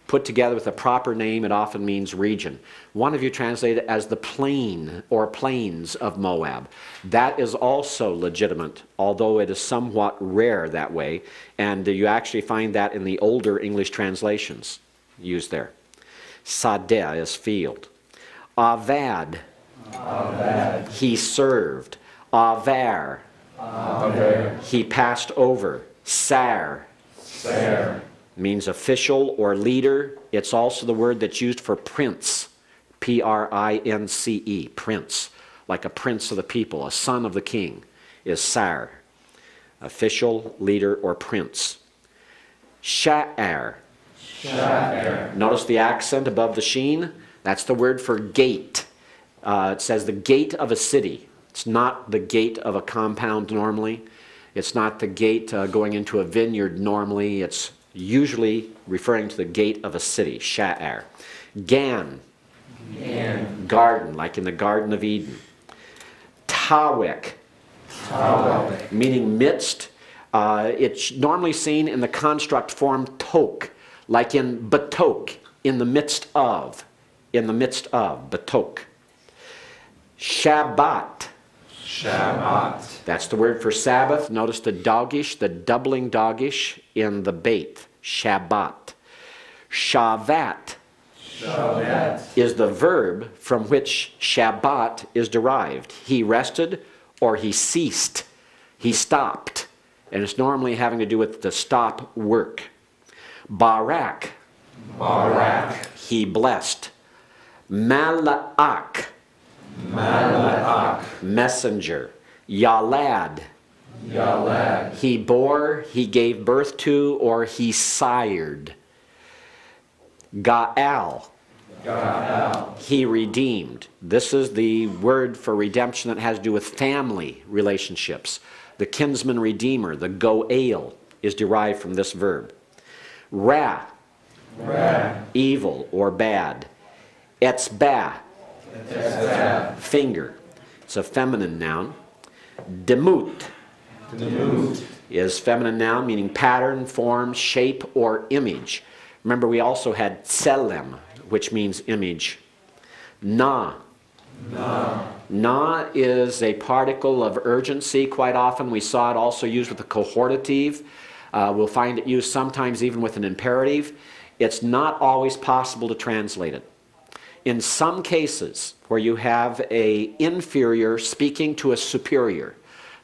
Put together with a proper name, it often means region. One of you translated it as the plain or plains of Moab. That is also legitimate, although it is somewhat rare that way. And you actually find that in the older English translations used there. Sadeh is field. Avad. Avad. He served. Avar. Aver. He passed over. Sar. Ser. Means official or leader. It's also the word that's used for prince. P-R-I-N-C-E. Prince. Like a prince of the people, a son of the king is Sar. Official, leader, or prince. Sha'ar. Sha'ar. Notice the accent above the sheen. That's the word for gate. It says the gate of a city. It's not the gate of a compound normally. It's not the gate going into a vineyard normally. It's usually referring to the gate of a city. Sha'ar. Gan. Gan. Garden, like in the Garden of Eden. Tawek. Tawek. Meaning midst. It's normally seen in the construct form tok, like in batok, in the midst of. In the midst of, batok. Shabbat. Shabbat. That's the word for Sabbath. Notice the dogish, the doubling dogish in the bait. Shabbat. Shavat. Shabbat. Is the verb from which Shabbat is derived. He rested or he ceased. He stopped. And it's normally having to do with the stop work. Barak. Barak. He blessed. Mala'ak. Mala'ak. Messenger. Yalad. Yalad. He bore, he gave birth to, or he sired. Ga'al. got out. He redeemed. This is the word for redemption that has to do with family relationships. The kinsman redeemer, the goel, is derived from this verb. Ra, evil or bad. Etzba, finger. It's a feminine noun. Demut is feminine noun meaning pattern, form, shape, or image. Remember, we also had tselem, which means image. Na. Na is a particle of urgency quite often. We saw it also used with a cohortative. We'll find it used sometimes even with an imperative. It's not always possible to translate it. In some cases where you have an inferior speaking to a superior,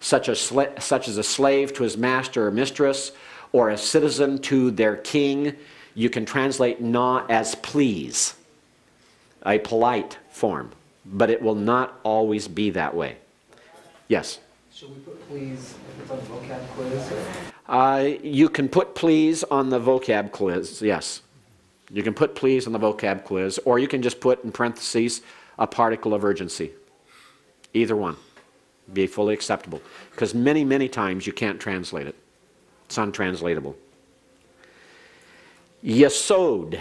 such as a slave to his master or mistress, or a citizen to their king, you can translate na as please, a polite form, but it will not always be that way. Yes? Should we put please if it's on the vocab quiz? You can put please on the vocab quiz, yes. You can put please on the vocab quiz, or you can just put in parentheses a particle of urgency. Either one. Be fully acceptable. Because many, many times you can't translate it. It's untranslatable. Yesod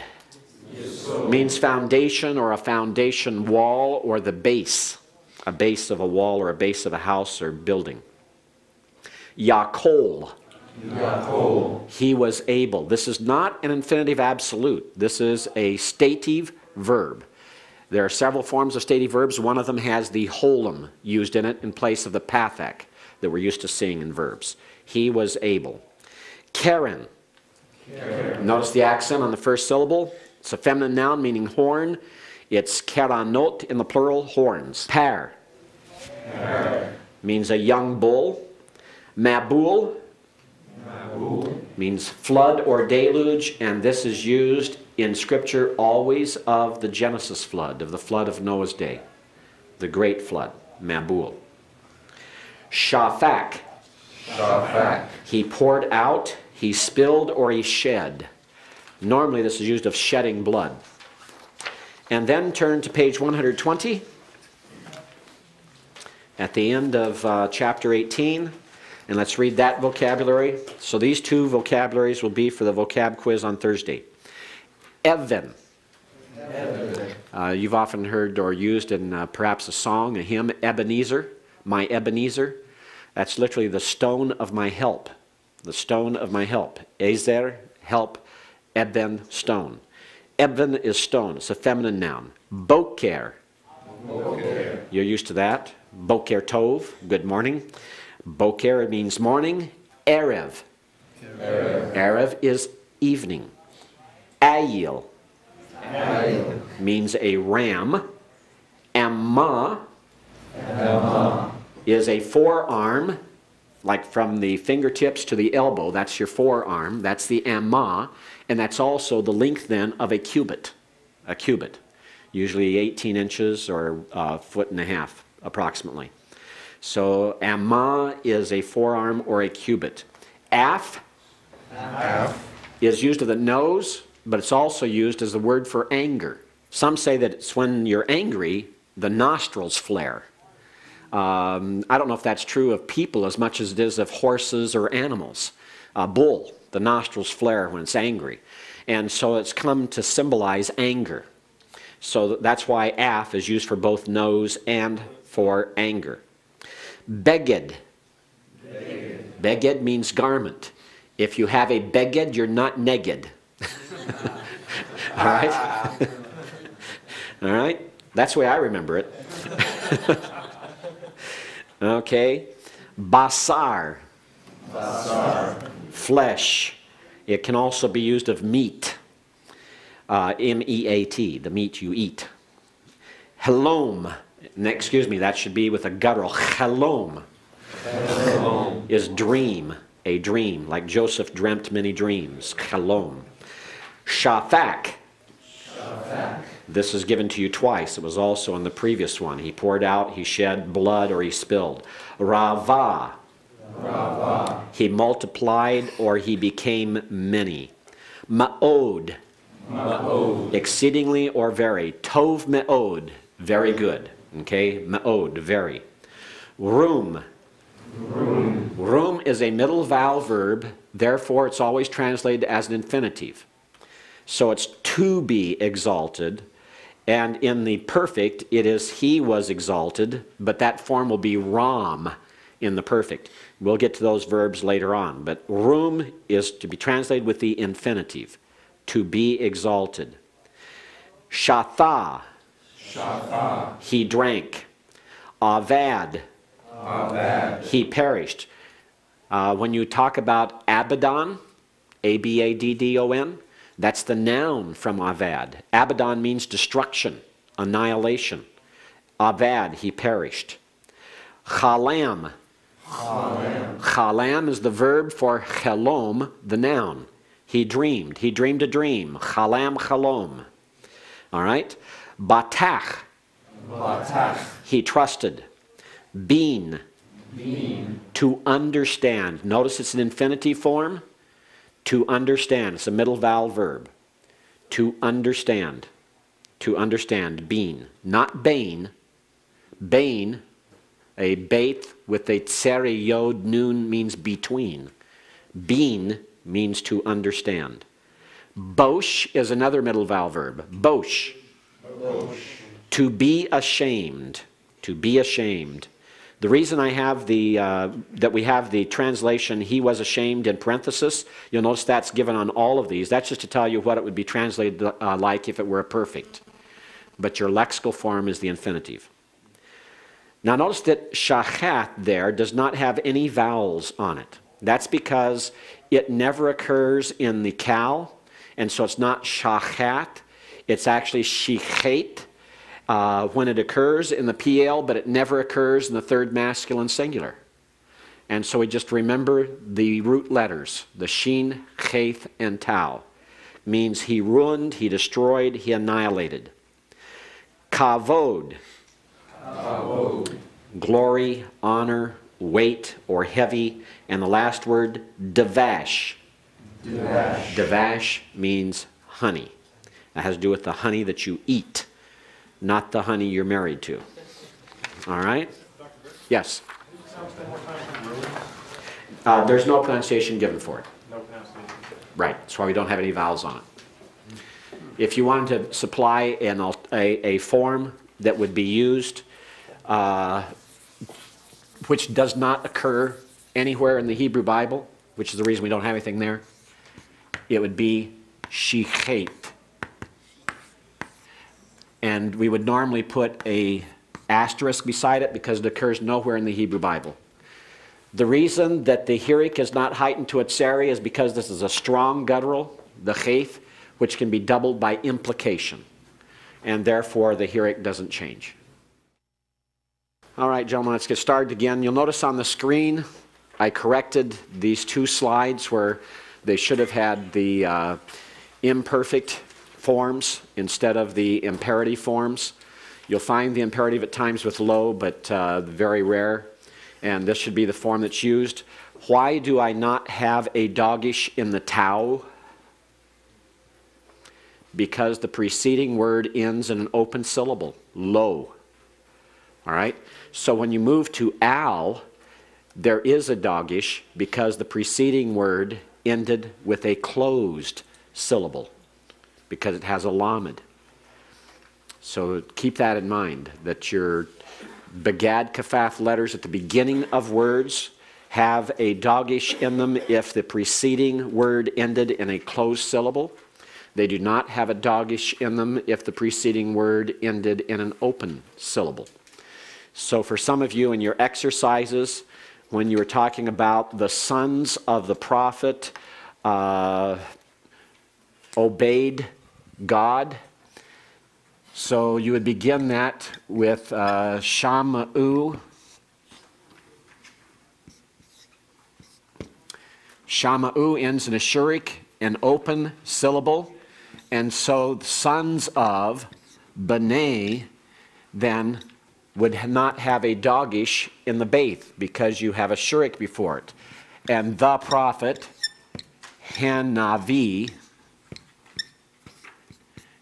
means foundation or a foundation wall or the base. A base of a wall or a base of a house or building. Yakol. He was able. This is not an infinitive absolute. This is a stative verb. There are several forms of stative verbs. One of them has the holum used in it in place of the pathak that we're used to seeing in verbs. He was able. Karen. Notice the accent on the first syllable. It's a feminine noun meaning horn. It's keranot in the plural, horns. Par. Means a young bull. Mabul means flood or deluge, and this is used in Scripture always of the Genesis flood, of the flood of Noah's day, the great flood, Mabul. Shafak. He poured out, he spilled, or he shed. Normally this is used of shedding blood. And then turn to page 120 at the end of chapter 18. And let's read that vocabulary. So these two vocabularies will be for the vocab quiz on Thursday. Even. You've often heard or used in perhaps a song, a hymn, Ebenezer, my Ebenezer. That's literally the stone of my help. The stone of my help. Ezer, help, Eben, stone. Eben is stone. It's a feminine noun. Boker. You're used to that. Boker tov, good morning. Boker means morning. Erev. Erev is evening. Ayil means a ram. Amma is a forearm, like from the fingertips to the elbow. That's your forearm. That's the amma. And that's also the length then of a cubit. A cubit. Usually 18 inches or a foot and a half approximately. So amma is a forearm or a cubit. Af is used of the nose, but it's also used as a word for anger. Some say that it's when you're angry, the nostrils flare. I don't know if that's true of people as much as it is of horses or animals. A bull, the nostrils flare when it's angry. And so it's come to symbolize anger. So that's why af is used for both nose and for anger. Beged. Beged means garment. If you have a beged, you're not neged. All right? All right? That's the way I remember it. Okay. Basar. Flesh. It can also be used of meat. M-E-A-T, the meat you eat. Helom. Excuse me, that should be with a guttural. Helom is dream, a dream, like Joseph dreamt many dreams. Helom. Shafak. This is given to you twice. It was also in the previous one. He poured out, he shed blood, or he spilled. Rava. He multiplied or he became many. Ma'od Ma'od. Exceedingly or very. Tov me'od, very good. Okay, me'od, very. Room. Room is a middle vowel verb, therefore it's always translated as an infinitive. So it's to be exalted, and in the perfect it is he was exalted, but that form will be ram in the perfect. We'll get to those verbs later on, but room is to be translated with the infinitive, to be exalted. Shatha, he drank. Avad, he perished. When you talk about Abaddon, A-B-A-D-D-O-N, that's the noun from Avad. Abaddon means destruction, annihilation. Avad, he perished. Chalam. Chalam is the verb for chalom, the noun. He dreamed. He dreamed a dream. Chalam chalom. All right? Batach. He trusted. Bean. To understand. Notice it's an infinitive form. To understand. It's a middle vowel verb. To understand. To understand. Bean. Not bane. Bane, a bait with a tseri yod nun means between. Bean means to understand. Bosh is another middle vowel verb. Bosh. To be ashamed. To be ashamed. The reason I have the, that we have the translation, he was ashamed in parenthesis, you'll notice that's given on all of these. That's just to tell you what it would be translated like if it were a perfect. But your lexical form is the infinitive. Now notice that shachat there does not have any vowels on it. That's because it never occurs in the kal, and so it's not shachat, it's actually shichet. When it occurs in the PL, but it never occurs in the third masculine singular. And so we just remember the root letters, the shin, chet, and tau. Means he ruined, he destroyed, he annihilated. Kavod. Glory, honor, weight, or heavy. And the last word, devash. Devash means honey. That has to do with the honey that you eat, not the honey you're married to. All right? Yes? There's no pronunciation given for it. No pronunciation. Right. That's why we don't have any vowels on it. If you wanted to supply a form that would be used, which does not occur anywhere in the Hebrew Bible, which is the reason we don't have anything there, it would be shichet. And we would normally put a asterisk beside it because it occurs nowhere in the Hebrew Bible. The reason that the hirik is not heightened to a tseri is because this is a strong guttural, the chet, which can be doubled by implication. And therefore the hirik doesn't change. All right, gentlemen, let's get started again. You'll notice on the screen I corrected these two slides where they should have had the imperfect forms instead of the imperative forms. You'll find the imperative at times with lo, but very rare. And this should be the form that's used. Why do I not have a dogish in the tau? Because the preceding word ends in an open syllable, lo. All right? So when you move to al, there is a dogish because the preceding word ended with a closed syllable, because it has a lamed. So keep that in mind, that your begad kafaf letters at the beginning of words have a dogish in them if the preceding word ended in a closed syllable. They do not have a dogish in them if the preceding word ended in an open syllable. So for some of you in your exercises, when you were talking about the sons of the prophet obeyed God, so you would begin that with Shama'u. Shama'u ends in a shurik, an open syllable. And so the sons of B'nai then would not have a dogish in the Beit because you have a shurik before it. And the prophet, Hanavi,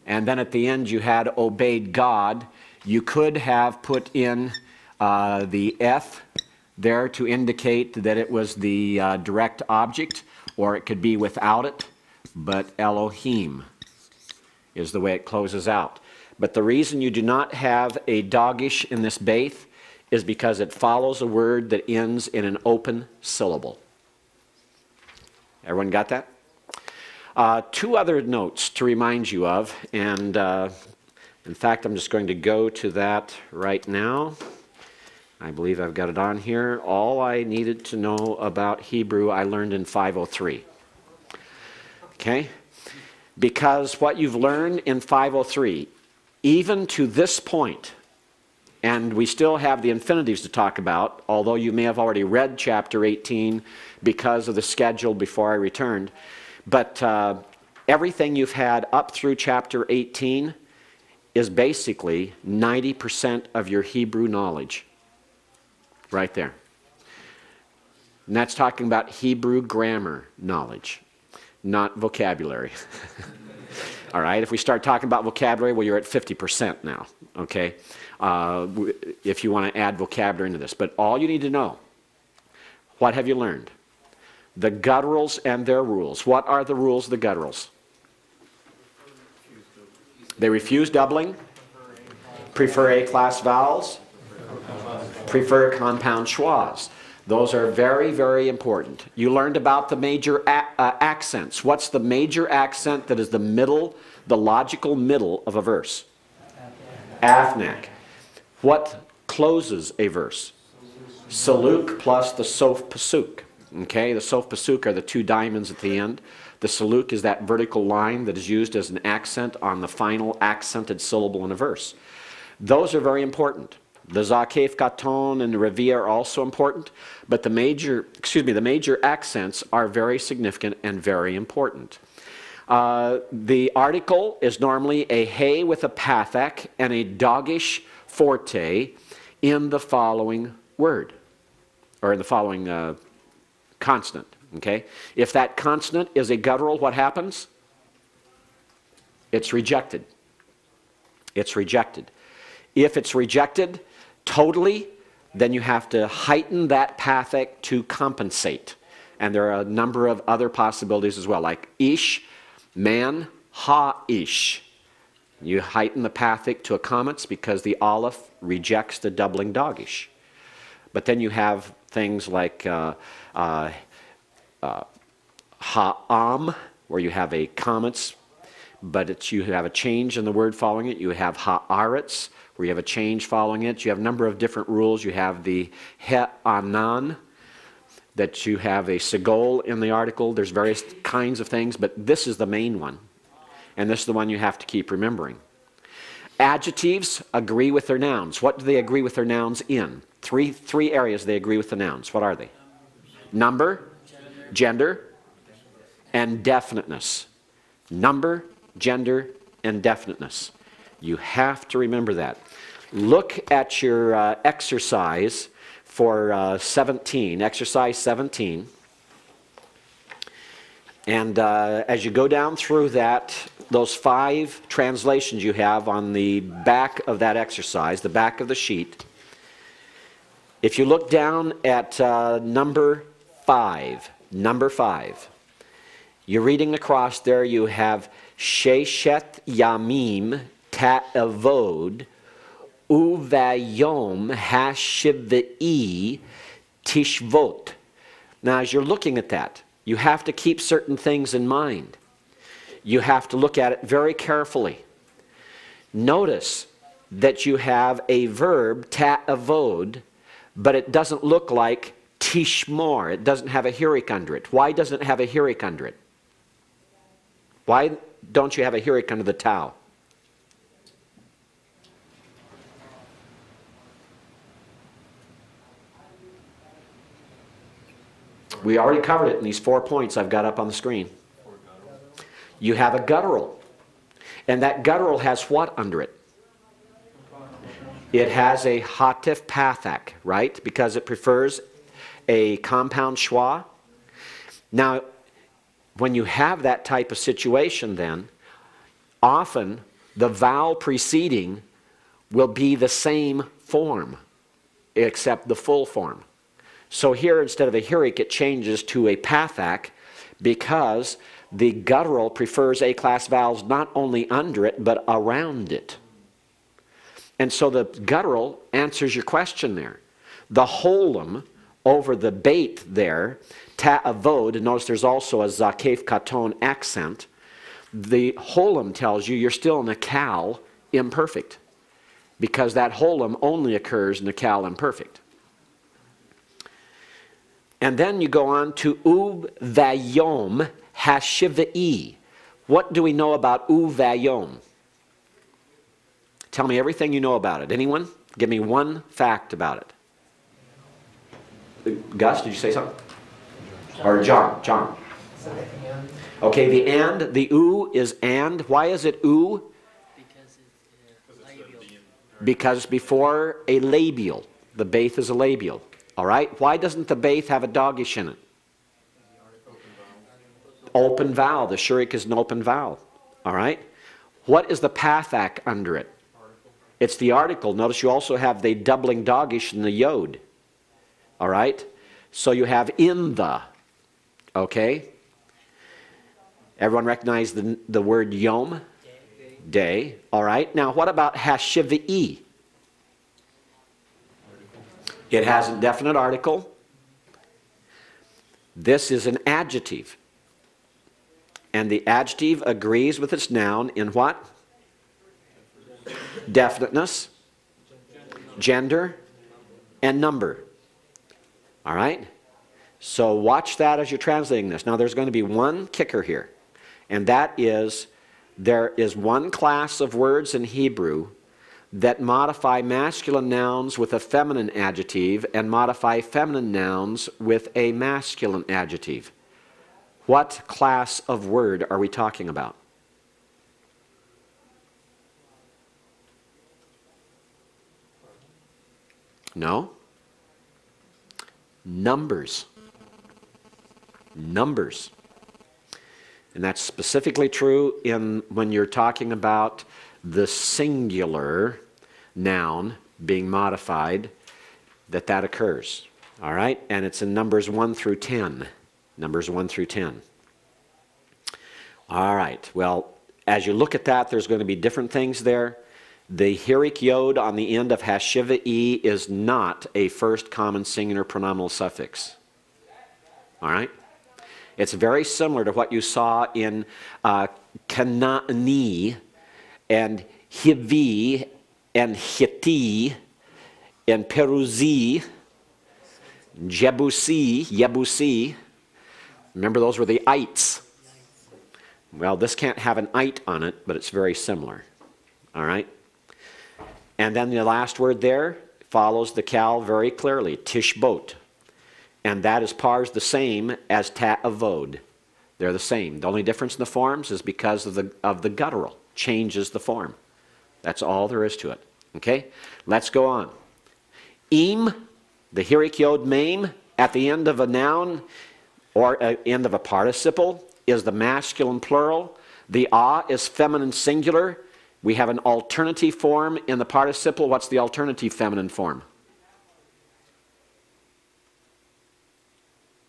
and then at the end you had obeyed God, you could have put in the eth there to indicate that it was the direct object, or it could be without it, but Elohim is the way it closes out. But the reason you do not have a dogish in this Beith is because it follows a word that ends in an open syllable. Everyone got that? Two other notes to remind you of, and in fact I'm just going to go to that right now. I believe I've got it on here. All I needed to know about Hebrew I learned in 503. Okay? Because what you've learned in 503, even to this point, and we still have the infinitives to talk about, although you may have already read chapter 18 because of the schedule before I returned, but everything you've had up through chapter 18 is basically 90% of your Hebrew knowledge. Right there. And that's talking about Hebrew grammar knowledge, not vocabulary. All right, if we start talking about vocabulary, well, you're at 50% now, okay? If you want to add vocabulary into this. But all you need to know, what have you learned? The gutturals and their rules. What are the rules of the gutturals? They refuse doubling, prefer A-class vowels, prefer compound schwas. Those are very, very important. You learned about the major accents. What's the major accent that is the middle, the logical middle of a verse? Afnak. What closes a verse? Saluk plus the sof pasuk. Okay, the sof pasuk are the two diamonds at the end. The saluk is that vertical line that is used as an accent on the final accented syllable in a verse. Those are very important. The Zakef Katon and the Revia are also important, but the major accents are very significant and very important. The article is normally a hey with a pathak and a dogish forte in the following word, or in the following consonant. Okay? If that consonant is a guttural, what happens? It's rejected. It's rejected. If it's rejected totally, then you have to heighten that pathak to compensate. And there are a number of other possibilities as well, like ish, man, ha-ish. You heighten the pathak to a comments because the aleph rejects the doubling dogish. But then you have things like ha'am, where you have a comments, but you have a change in the word following it. You have ha'aretz, where you have a change following it. You have a number of different rules. You have the he'anan, that you have a segol in the article. There's various kinds of things, but this is the main one. And this is the one you have to keep remembering. Adjectives agree with their nouns. What do they agree with their nouns in? Three areas they agree with the nouns. What are they? Number, gender, and definiteness. Number, gender, and definiteness. You have to remember that. Look at your exercise for 17, exercise 17. And as you go down through that, those 5 translations you have on the back of that exercise, the back of the sheet, if you look down at number 5, you're reading across there, you have Sheshet Yamim Ta'avod Uvayom Hashiv'i Tishvot. Now, as you're looking at that, you have to keep certain things in mind. You have to look at it very carefully. Notice that you have a verb, ta'avod, but it doesn't look like tishmor. It doesn't have a hirik under it. Why doesn't it have a hirik under it? Why don't you have a hirik under the tau? We already covered it in these 4 points I've got up on the screen. You have a guttural. And that guttural has what under it? It has a hatif pathak, right? Because it prefers a compound schwa. Now, when you have that type of situation then, often the vowel preceding will be the same form, except the full form. So here, instead of a heroic, it changes to a pathac because the guttural prefers A-class vowels not only under it, but around it. And so the guttural answers your question there. The holum over the bait there, ta'avod, notice there's also a zakef katon accent. The holum tells you you're still in a cal imperfect, because that holum only occurs in the cal imperfect. And then you go on to vayom hashivai. What do we know about vayom? Tell me everything you know about it. Anyone? Give me one fact about it. Gus, did you say something? Or John? John. So the and. Okay, the and, the is and. Why is it Because it's labial. Because before a labial. The baith is a labial. All right? Why doesn't the baith have a dogish in it? Open vowel. The shurik is an open vowel. All right? What is the pathac under it? It's the article. Notice you also have the doubling dogish in the yod. All right? So you have in the. Okay? Everyone recognize the word yom? Day. All right? Now what about hashivai? It has a definite article. This is an adjective. And the adjective agrees with its noun in what? Definiteness, gender, and number. All right? So watch that as you're translating this. Now there's going to be one kicker here. And that is, there is one class of words in Hebrew that modify masculine nouns with a feminine adjective and modify feminine nouns with a masculine adjective. What class of word are we talking about? No? Numbers. Numbers. And that's specifically true when you're talking about the singular noun being modified, that occurs. All right? And it's in Numbers 1 through 10. Numbers 1 through 10. All right. Well, as you look at that, there's going to be different things there. The heroic yod on the end of hashivai is not a first common singular pronominal suffix. All right? It's very similar to what you saw in Kanani and Hivi and Hitti and Peruzi, Jebusi. Remember, those were the ites. Well, this can't have an ite on it, but it's very similar. All right? And then the last word there follows the cal very clearly, tishbot. And that is parsed the same as ta'avod. They're the same. The only difference in the forms is because of the guttural. Changes the form. That's all there is to it. Okay? Let's go on. Im, the heroic yod mem, at the end of a noun or end of a participle is the masculine plural. The is feminine singular. We have an alternative form in the participle. What's the alternative feminine form?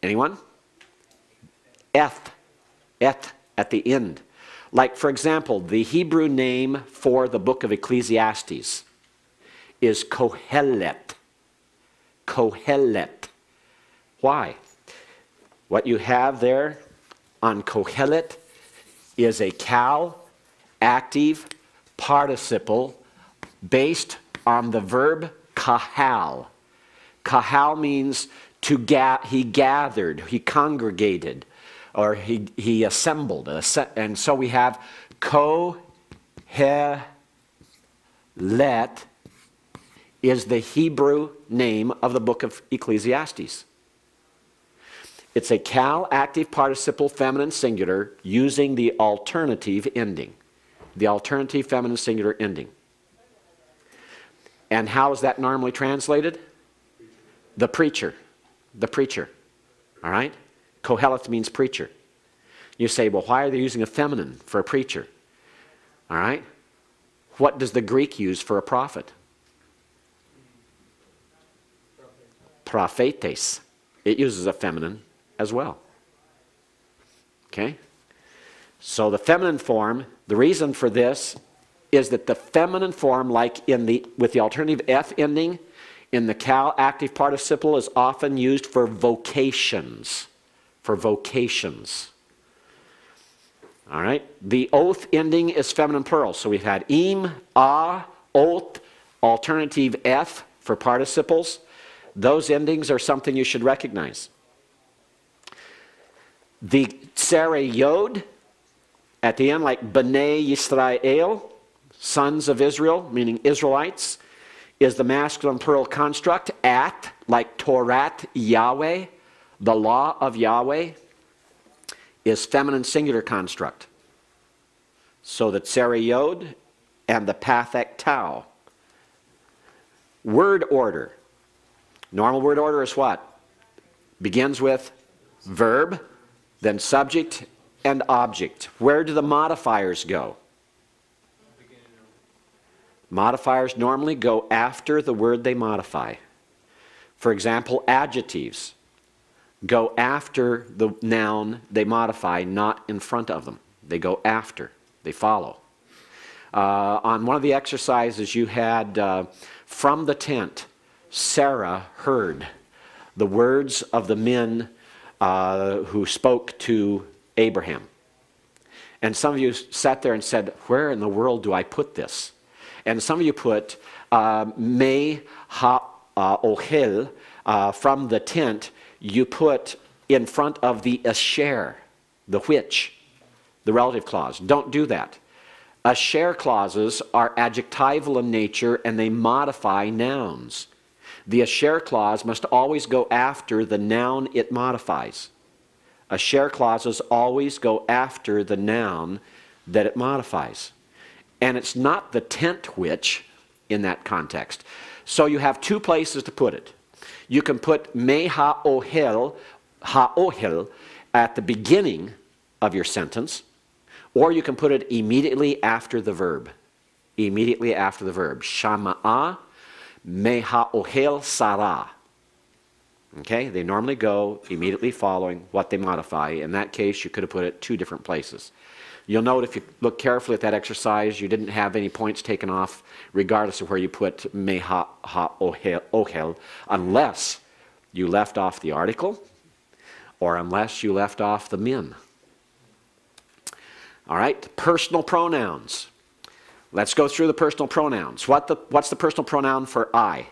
Anyone? Eth at the end. Like, for example, the Hebrew name for the book of Ecclesiastes is Kohelet. Kohelet. Why? What you have there on Kohelet is a cal, active, participle based on the verb kahal. Kahal means he gathered, he congregated, or he assembled. And so we have Kohelet is the Hebrew name of the book of Ecclesiastes. It's a cal, active, participle, feminine, singular, using the alternative ending. The alternative feminine singular ending. And how is that normally translated? The preacher. The preacher. All right? Kohelet means preacher. You say, well, why are they using a feminine for a preacher? All right? What does the Greek use for a prophet? Prophetes. It uses a feminine as well. Okay? So the feminine form, the reason for this is that the feminine form, like with the alternative F ending, in the cal active participle is often used for vocations. For vocations. All right? The oath ending is feminine plural. So we've had im, oath, alternative F for participles. Those endings are something you should recognize. The tsere yod at the end, like B'nai Yisrael, sons of Israel, meaning Israelites, is the masculine plural construct. At, like Torat Yahweh, the law of Yahweh, is feminine singular construct. So the tsere yod and the pathek tau. Word order. Normal word order is what? Begins with verb, then subject and object. Where do the modifiers go? Modifiers normally go after the word they modify. For example, adjectives go after the noun they modify, not in front of them. They go after. They follow. On one of the exercises you had, from the tent, Sarah heard the words of the men who spoke to Abraham. And some of you sat there and said, where in the world do I put this? And some of you put me ha-ohel from the tent, you put in front of the asher, the which, the relative clause. Don't do that. Asher clauses are adjectival in nature and they modify nouns. The asher clause must always go after the noun it modifies. Asher clauses always go after the noun that it modifies. And it's not the tent which in that context. So you have two places to put it. You can put me ha-ohel at the beginning of your sentence, or you can put it immediately after the verb. Immediately after the verb. Shama'a me ha-ohel Sarah. Okay, they normally go immediately following what they modify. In that case, you could have put it two different places. You'll note if you look carefully at that exercise, you didn't have any points taken off regardless of where you put me ha-ohel, unless you left off the article or unless you left off the min. All right, personal pronouns. Let's go through the personal pronouns. What's the personal pronoun for I?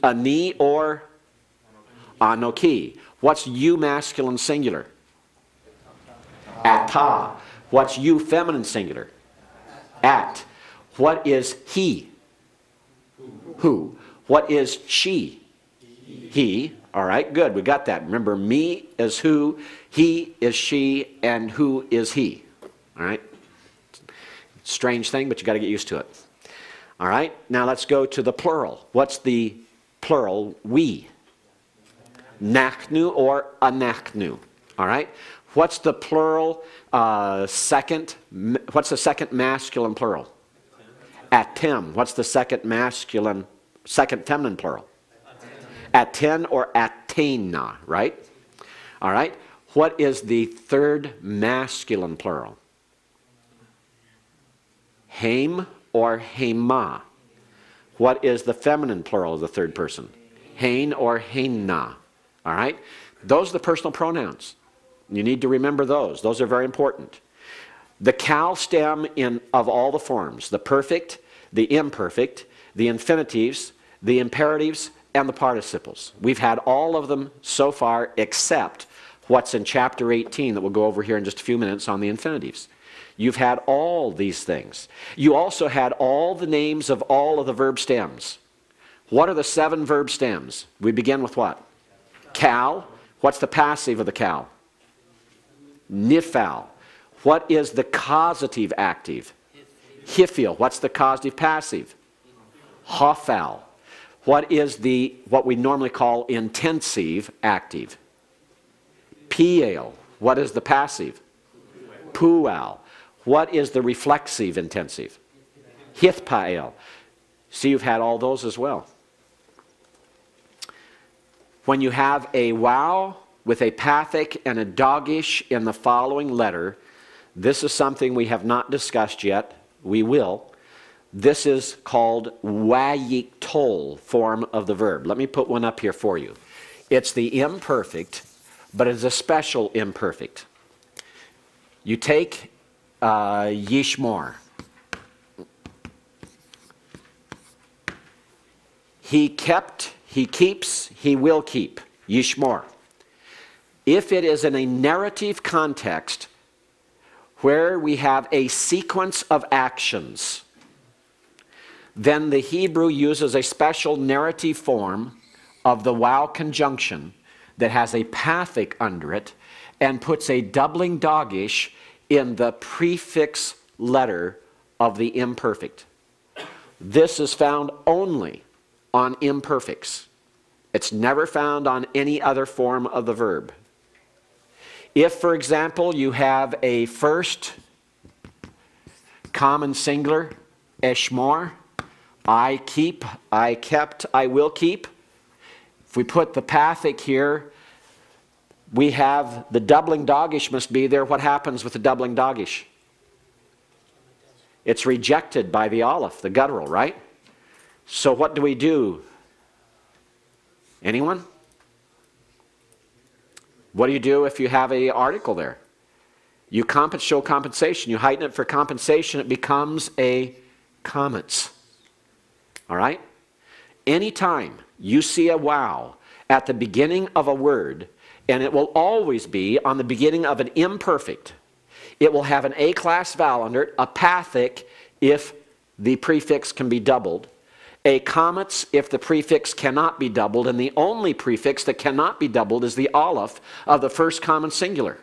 Ani or anoki. What's you masculine singular? Ata. What's you feminine singular? At. What is he? Who. What is she? He. All right, good. We got that. Remember, me is who, he is she, and who is he. All right? Strange thing, but you got to get used to it. All right? Now let's go to the plural. What's the plural? We. Nachnu or anachnu. All right? What's the plural second? What's the second masculine plural? Atem. What's the second feminine plural? Aten or atena, right? All right. What is the third masculine plural? Haim or hema. What is the feminine plural of the third person? Hain or haina. All right. Those are the personal pronouns. You need to remember those. Those are very important. The cal stem of all the forms, the perfect, the imperfect, the infinitives, the imperatives, and the participles. We've had all of them so far except what's in chapter 18 that we'll go over here in just a few minutes on the infinitives. You've had all these things. You also had all the names of all of the verb stems. What are the 7 verb stems? We begin with what? Cal. What's the passive of the cal? Nifal. What is the causative active? Hifil. What's the causative passive? Hafal. What is what we normally call intensive active? Piel. What is the passive? Pual. What is the reflexive intensive? Hithpael. See, you've had all those as well. When you have a wow with a pathic and a dogish in the following letter, this is something we have not discussed yet. We will. This is called wayiktol form of the verb. Let me put one up here for you. It's the imperfect, but it's a special imperfect. You take yishmor. He kept, he keeps, he will keep. Yishmor. If it is in a narrative context where we have a sequence of actions, then the Hebrew uses a special narrative form of the wow conjunction that has a pathic under it and puts a doubling dogish in the prefix letter of the imperfect. This is found only on imperfects. It's never found on any other form of the verb. If, for example, you have a first common singular, eshmor, I keep, I kept, I will keep. If we put the pathic here, we have the doubling dogish must be there. What happens with the doubling dogish? It's rejected by the aleph, the guttural, right? So what do we do? Anyone? What do you do if you have an article there? You show compensation. You heighten it for compensation. It becomes a comments. All right? Anytime you see a wow at the beginning of a word, and it will always be on the beginning of an imperfect, it will have an A-class vowel under it, a pathic if the prefix can be doubled, a comments if the prefix cannot be doubled, and the only prefix that cannot be doubled is the aleph of the first common singular.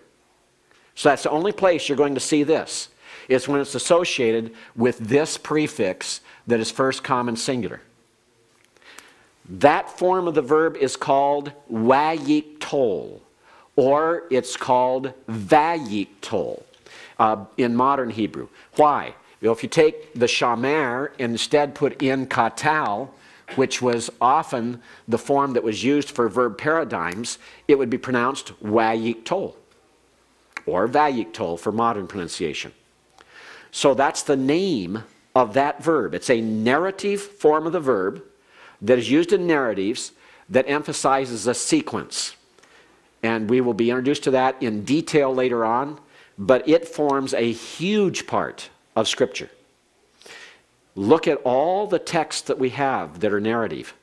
So that's the only place you're going to see this. It's when it's associated with this prefix that is first common singular. That form of the verb is called wayiktol, or it's called vayiktol in modern Hebrew. Why? You know, if you take the shamer and instead put in katal, which was often the form that was used for verb paradigms, it would be pronounced wayiktol, or vayiktol for modern pronunciation. So that's the name of that verb. It's a narrative form of the verb that is used in narratives that emphasizes a sequence. And we will be introduced to that in detail later on, but it forms a huge part of Scripture. Look at all the texts that we have that are narrative.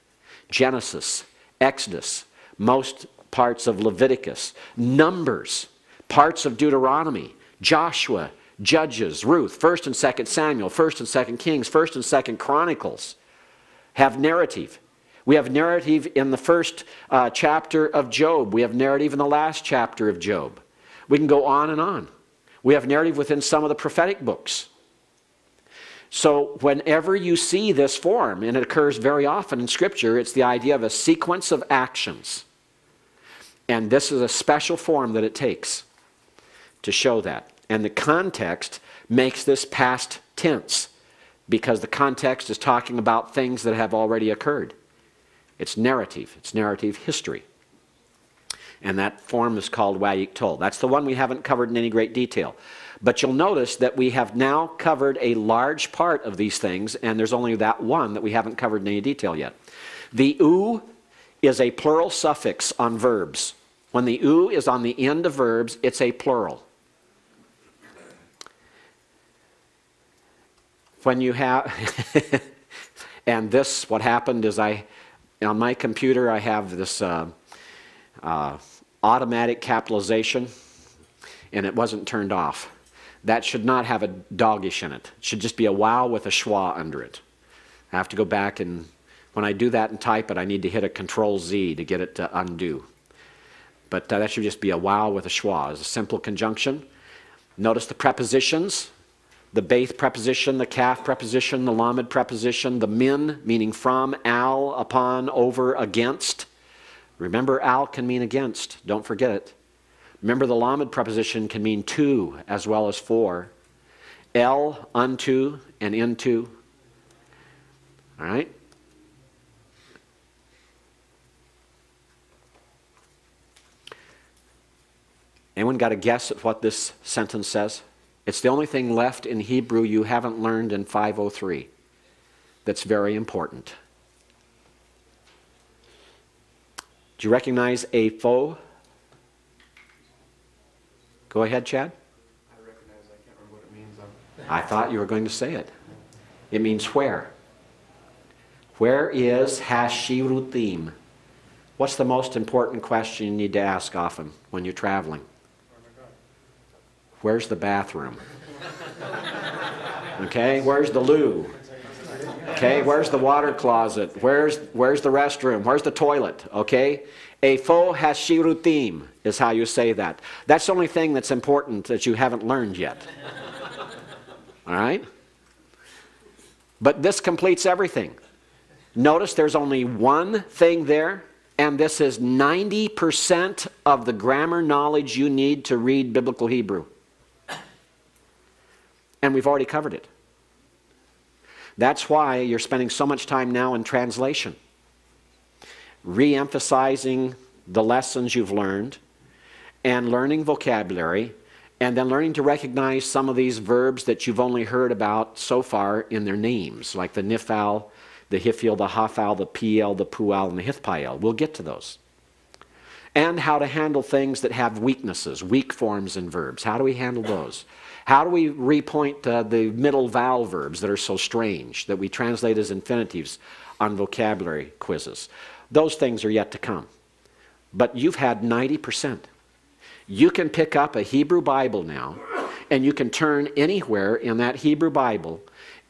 Genesis, Exodus, most parts of Leviticus, Numbers, parts of Deuteronomy, Joshua, Judges, Ruth, 1st and 2nd Samuel, 1st and 2nd Kings, 1st and 2nd Chronicles have narrative. We have narrative in the first chapter of Job. We have narrative in the last chapter of Job. We can go on and on. We have narrative within some of the prophetic books. So whenever you see this form, and it occurs very often in Scripture, it's the idea of a sequence of actions. And this is a special form that it takes to show that. And the context makes this past tense, because the context is talking about things that have already occurred. It's narrative history. And that form is called wayiktol. That's the one we haven't covered in any great detail. But you'll notice that we have now covered a large part of these things, and there's only that one that we haven't covered in any detail yet. The u is a plural suffix on verbs. When the u is on the end of verbs, it's a plural. When you have, and this, what happened is on my computer I have this automatic capitalization, and it wasn't turned off. That should not have a dogish in it. It should just be a wow with a schwa under it. I have to go back, and when I do that and type it, I need to hit a Control-Z to get it to undo. But that should just be a wow with a schwa. It's a simple conjunction. Notice the prepositions. The beith preposition, the kaf preposition, the lamed preposition, the min, meaning from, al, upon, over, against. Remember, al can mean against. Don't forget it. Remember, the lamed preposition can mean to as well as for. El, unto, and into. All right? Anyone got a guess at what this sentence says? It's the only thing left in Hebrew you haven't learned in 503 that's very important. Do you recognize a foe? Go ahead, Chad. I recognize, I can't remember what it means though. I thought you were going to say it. It means where. Where is Hashirutim? What's the most important question you need to ask often when you're traveling? Where's the bathroom? Okay, where's the loo? Okay, where's the water closet? Where's the restroom? Where's the toilet? Okay, Efo hashirutim is how you say that. That's the only thing that's important that you haven't learned yet. All right? But this completes everything. Notice there's only one thing there, and this is 90% of the grammar knowledge you need to read Biblical Hebrew. And we've already covered it. That's why you're spending so much time now in translation, re-emphasizing the lessons you've learned, and learning vocabulary, and then learning to recognize some of these verbs that you've only heard about so far in their names, like the nifal, the hifil, the hafal, the piel, the pual, and the hithpael. We'll get to those. And how to handle things that have weaknesses, weak forms in verbs. How do we handle those? How do we repoint the middle vowel verbs that are so strange, that we translate as infinitives on vocabulary quizzes? Those things are yet to come. But you've had 90%. You can pick up a Hebrew Bible now, and you can turn anywhere in that Hebrew Bible,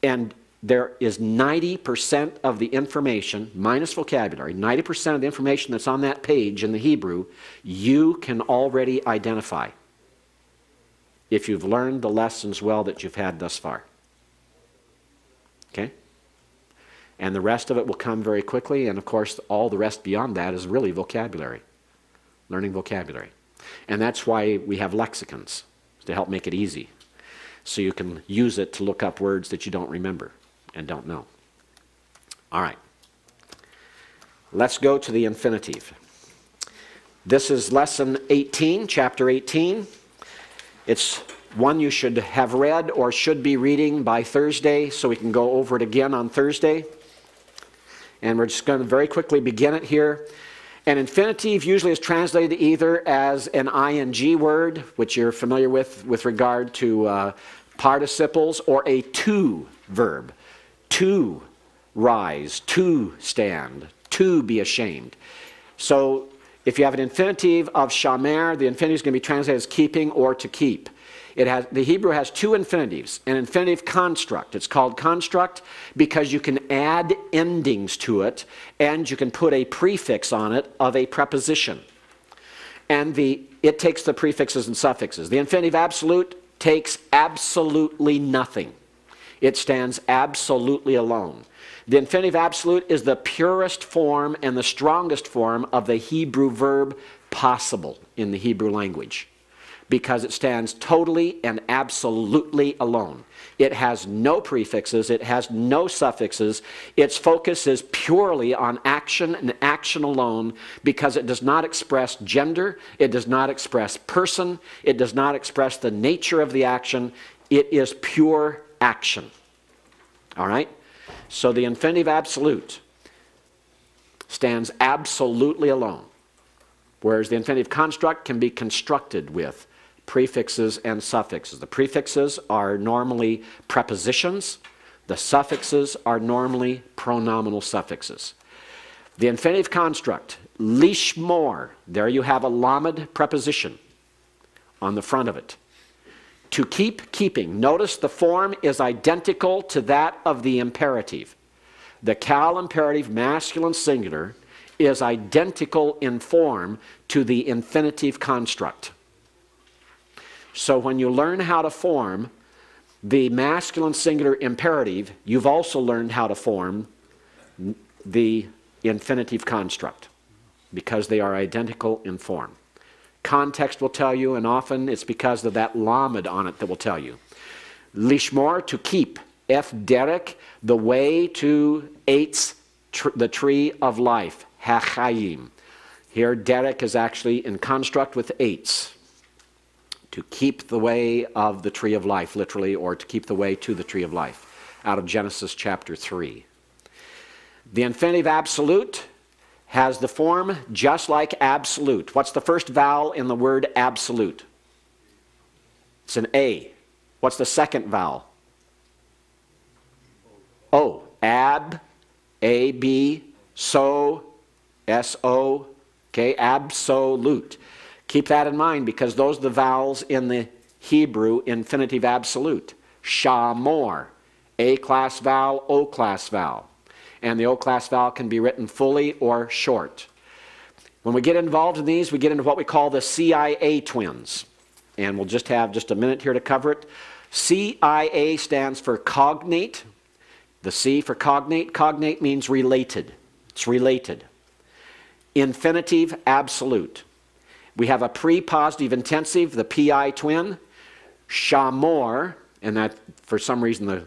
and there is 90% of the information, minus vocabulary, 90% of the information that's on that page in the Hebrew, you can already identify if you've learned the lessons well that you've had thus far. Okay? And the rest of it will come very quickly, and of course all the rest beyond that is really vocabulary, learning vocabulary. And that's why we have lexicons, to help make it easy, so you can use it to look up words that you don't remember and don't know. All right. Let's go to the infinitive. This is lesson 18, chapter 18. It's one you should have read or should be reading by Thursday, so we can go over it again on Thursday. And we're just going to very quickly begin it here. An infinitive usually is translated either as an ing word, which you're familiar with regard to participles, or a to verb. To rise, to stand, to be ashamed. So if you have an infinitive of shamer, the infinitive is going to be translated as keeping or to keep. The Hebrew has two infinitives. An infinitive construct. It's called construct because you can add endings to it, and you can put a prefix on it of a preposition. And it takes the prefixes and suffixes. The infinitive absolute takes absolutely nothing. It stands absolutely alone. The infinitive absolute is the purest form and the strongest form of the Hebrew verb possible in the Hebrew language, because it stands totally and absolutely alone. It has no prefixes, it has no suffixes. Its focus is purely on action and action alone, because it does not express gender, it does not express person, it does not express the nature of the action. It is pure action. All right? So the infinitive absolute stands absolutely alone, whereas the infinitive construct can be constructed with prefixes and suffixes. The prefixes are normally prepositions. The suffixes are normally pronominal suffixes. The infinitive construct, lishmor, there you have a lamed preposition on the front of it. To keep, keeping. Notice the form is identical to that of the imperative. The cal imperative, masculine singular, is identical in form to the infinitive construct. So when you learn how to form the masculine singular imperative, you've also learned how to form the infinitive construct, because they are identical in form. Context will tell you, and often it's because of that lamed on it that will tell you. Lishmor, to keep. F Derek, the way to Eitz, the tree of life, Hachayim. Here Derek is actually in construct with Eitz, to keep the way of the tree of life, literally, or to keep the way to the tree of life, out of Genesis chapter 3. The infinitive absolute has the form just like absolute. What's the first vowel in the word absolute? It's an A. What's the second vowel? O. Ab, A-B, so, S-O, okay, absolute. Keep that in mind because those are the vowels in the Hebrew infinitive absolute. Shamor, A-class vowel, O-class vowel. And the O-class vowel can be written fully or short. When we get involved in these, we get into what we call the CIA twins. And we'll just have just a minute here to cover it. CIA stands for cognate. The C for cognate. Cognate means related. It's related. Infinitive absolute. We have a pre-positive intensive, the PI twin. Shamor, and that for some reason the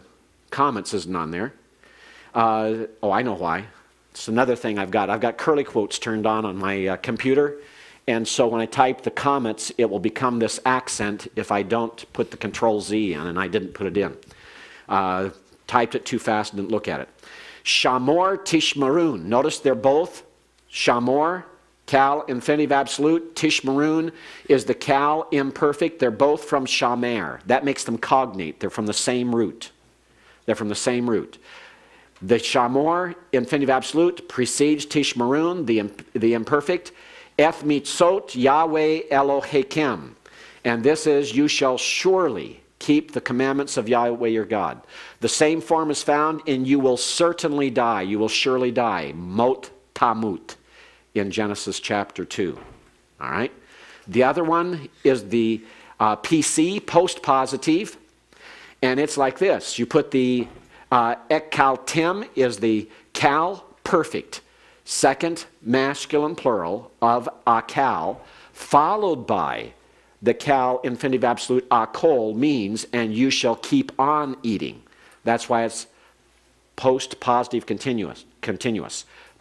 comments isn't on there. Oh, I know why. It's another thing I've got. I've got curly quotes turned on my computer. And so when I type the comments, it will become this accent if I don't put the Control Z in, and I didn't put it in. Typed it too fast and didn't look at it. Shamor Tishmarun. Notice they're both Shamor, Cal, infinitive absolute. Tishmarun is the Cal imperfect. They're both from Shamer. That makes them cognate. They're from the same root. They're from the same root. The Shamor, infinitive absolute, precedes Tishmarun, the imperfect. Eth mitzot Yahweh Elohechem. And this is, you shall surely keep the commandments of Yahweh your God. The same form is found in you will certainly die. You will surely die. Mot tamut in Genesis chapter 2. All right. The other one is the PC, post-positive. And it's like this. You put the ekaltem is the cal, perfect. Second masculine plural of akal, followed by the cal infinitive absolute akol means, and you shall keep on eating. That's why it's post positive continuous.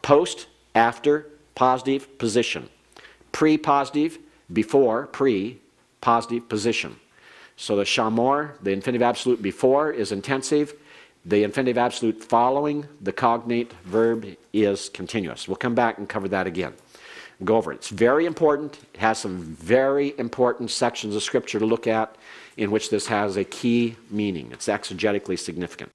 Post, after, positive, position. Pre-positive, before, pre, positive, position. So the shamor, the infinitive absolute before is intensive. The infinitive absolute following the cognate verb is continuous. We'll come back and cover that again. Go over it. It's very important. It has some very important sections of Scripture to look at in which this has a key meaning. It's exegetically significant.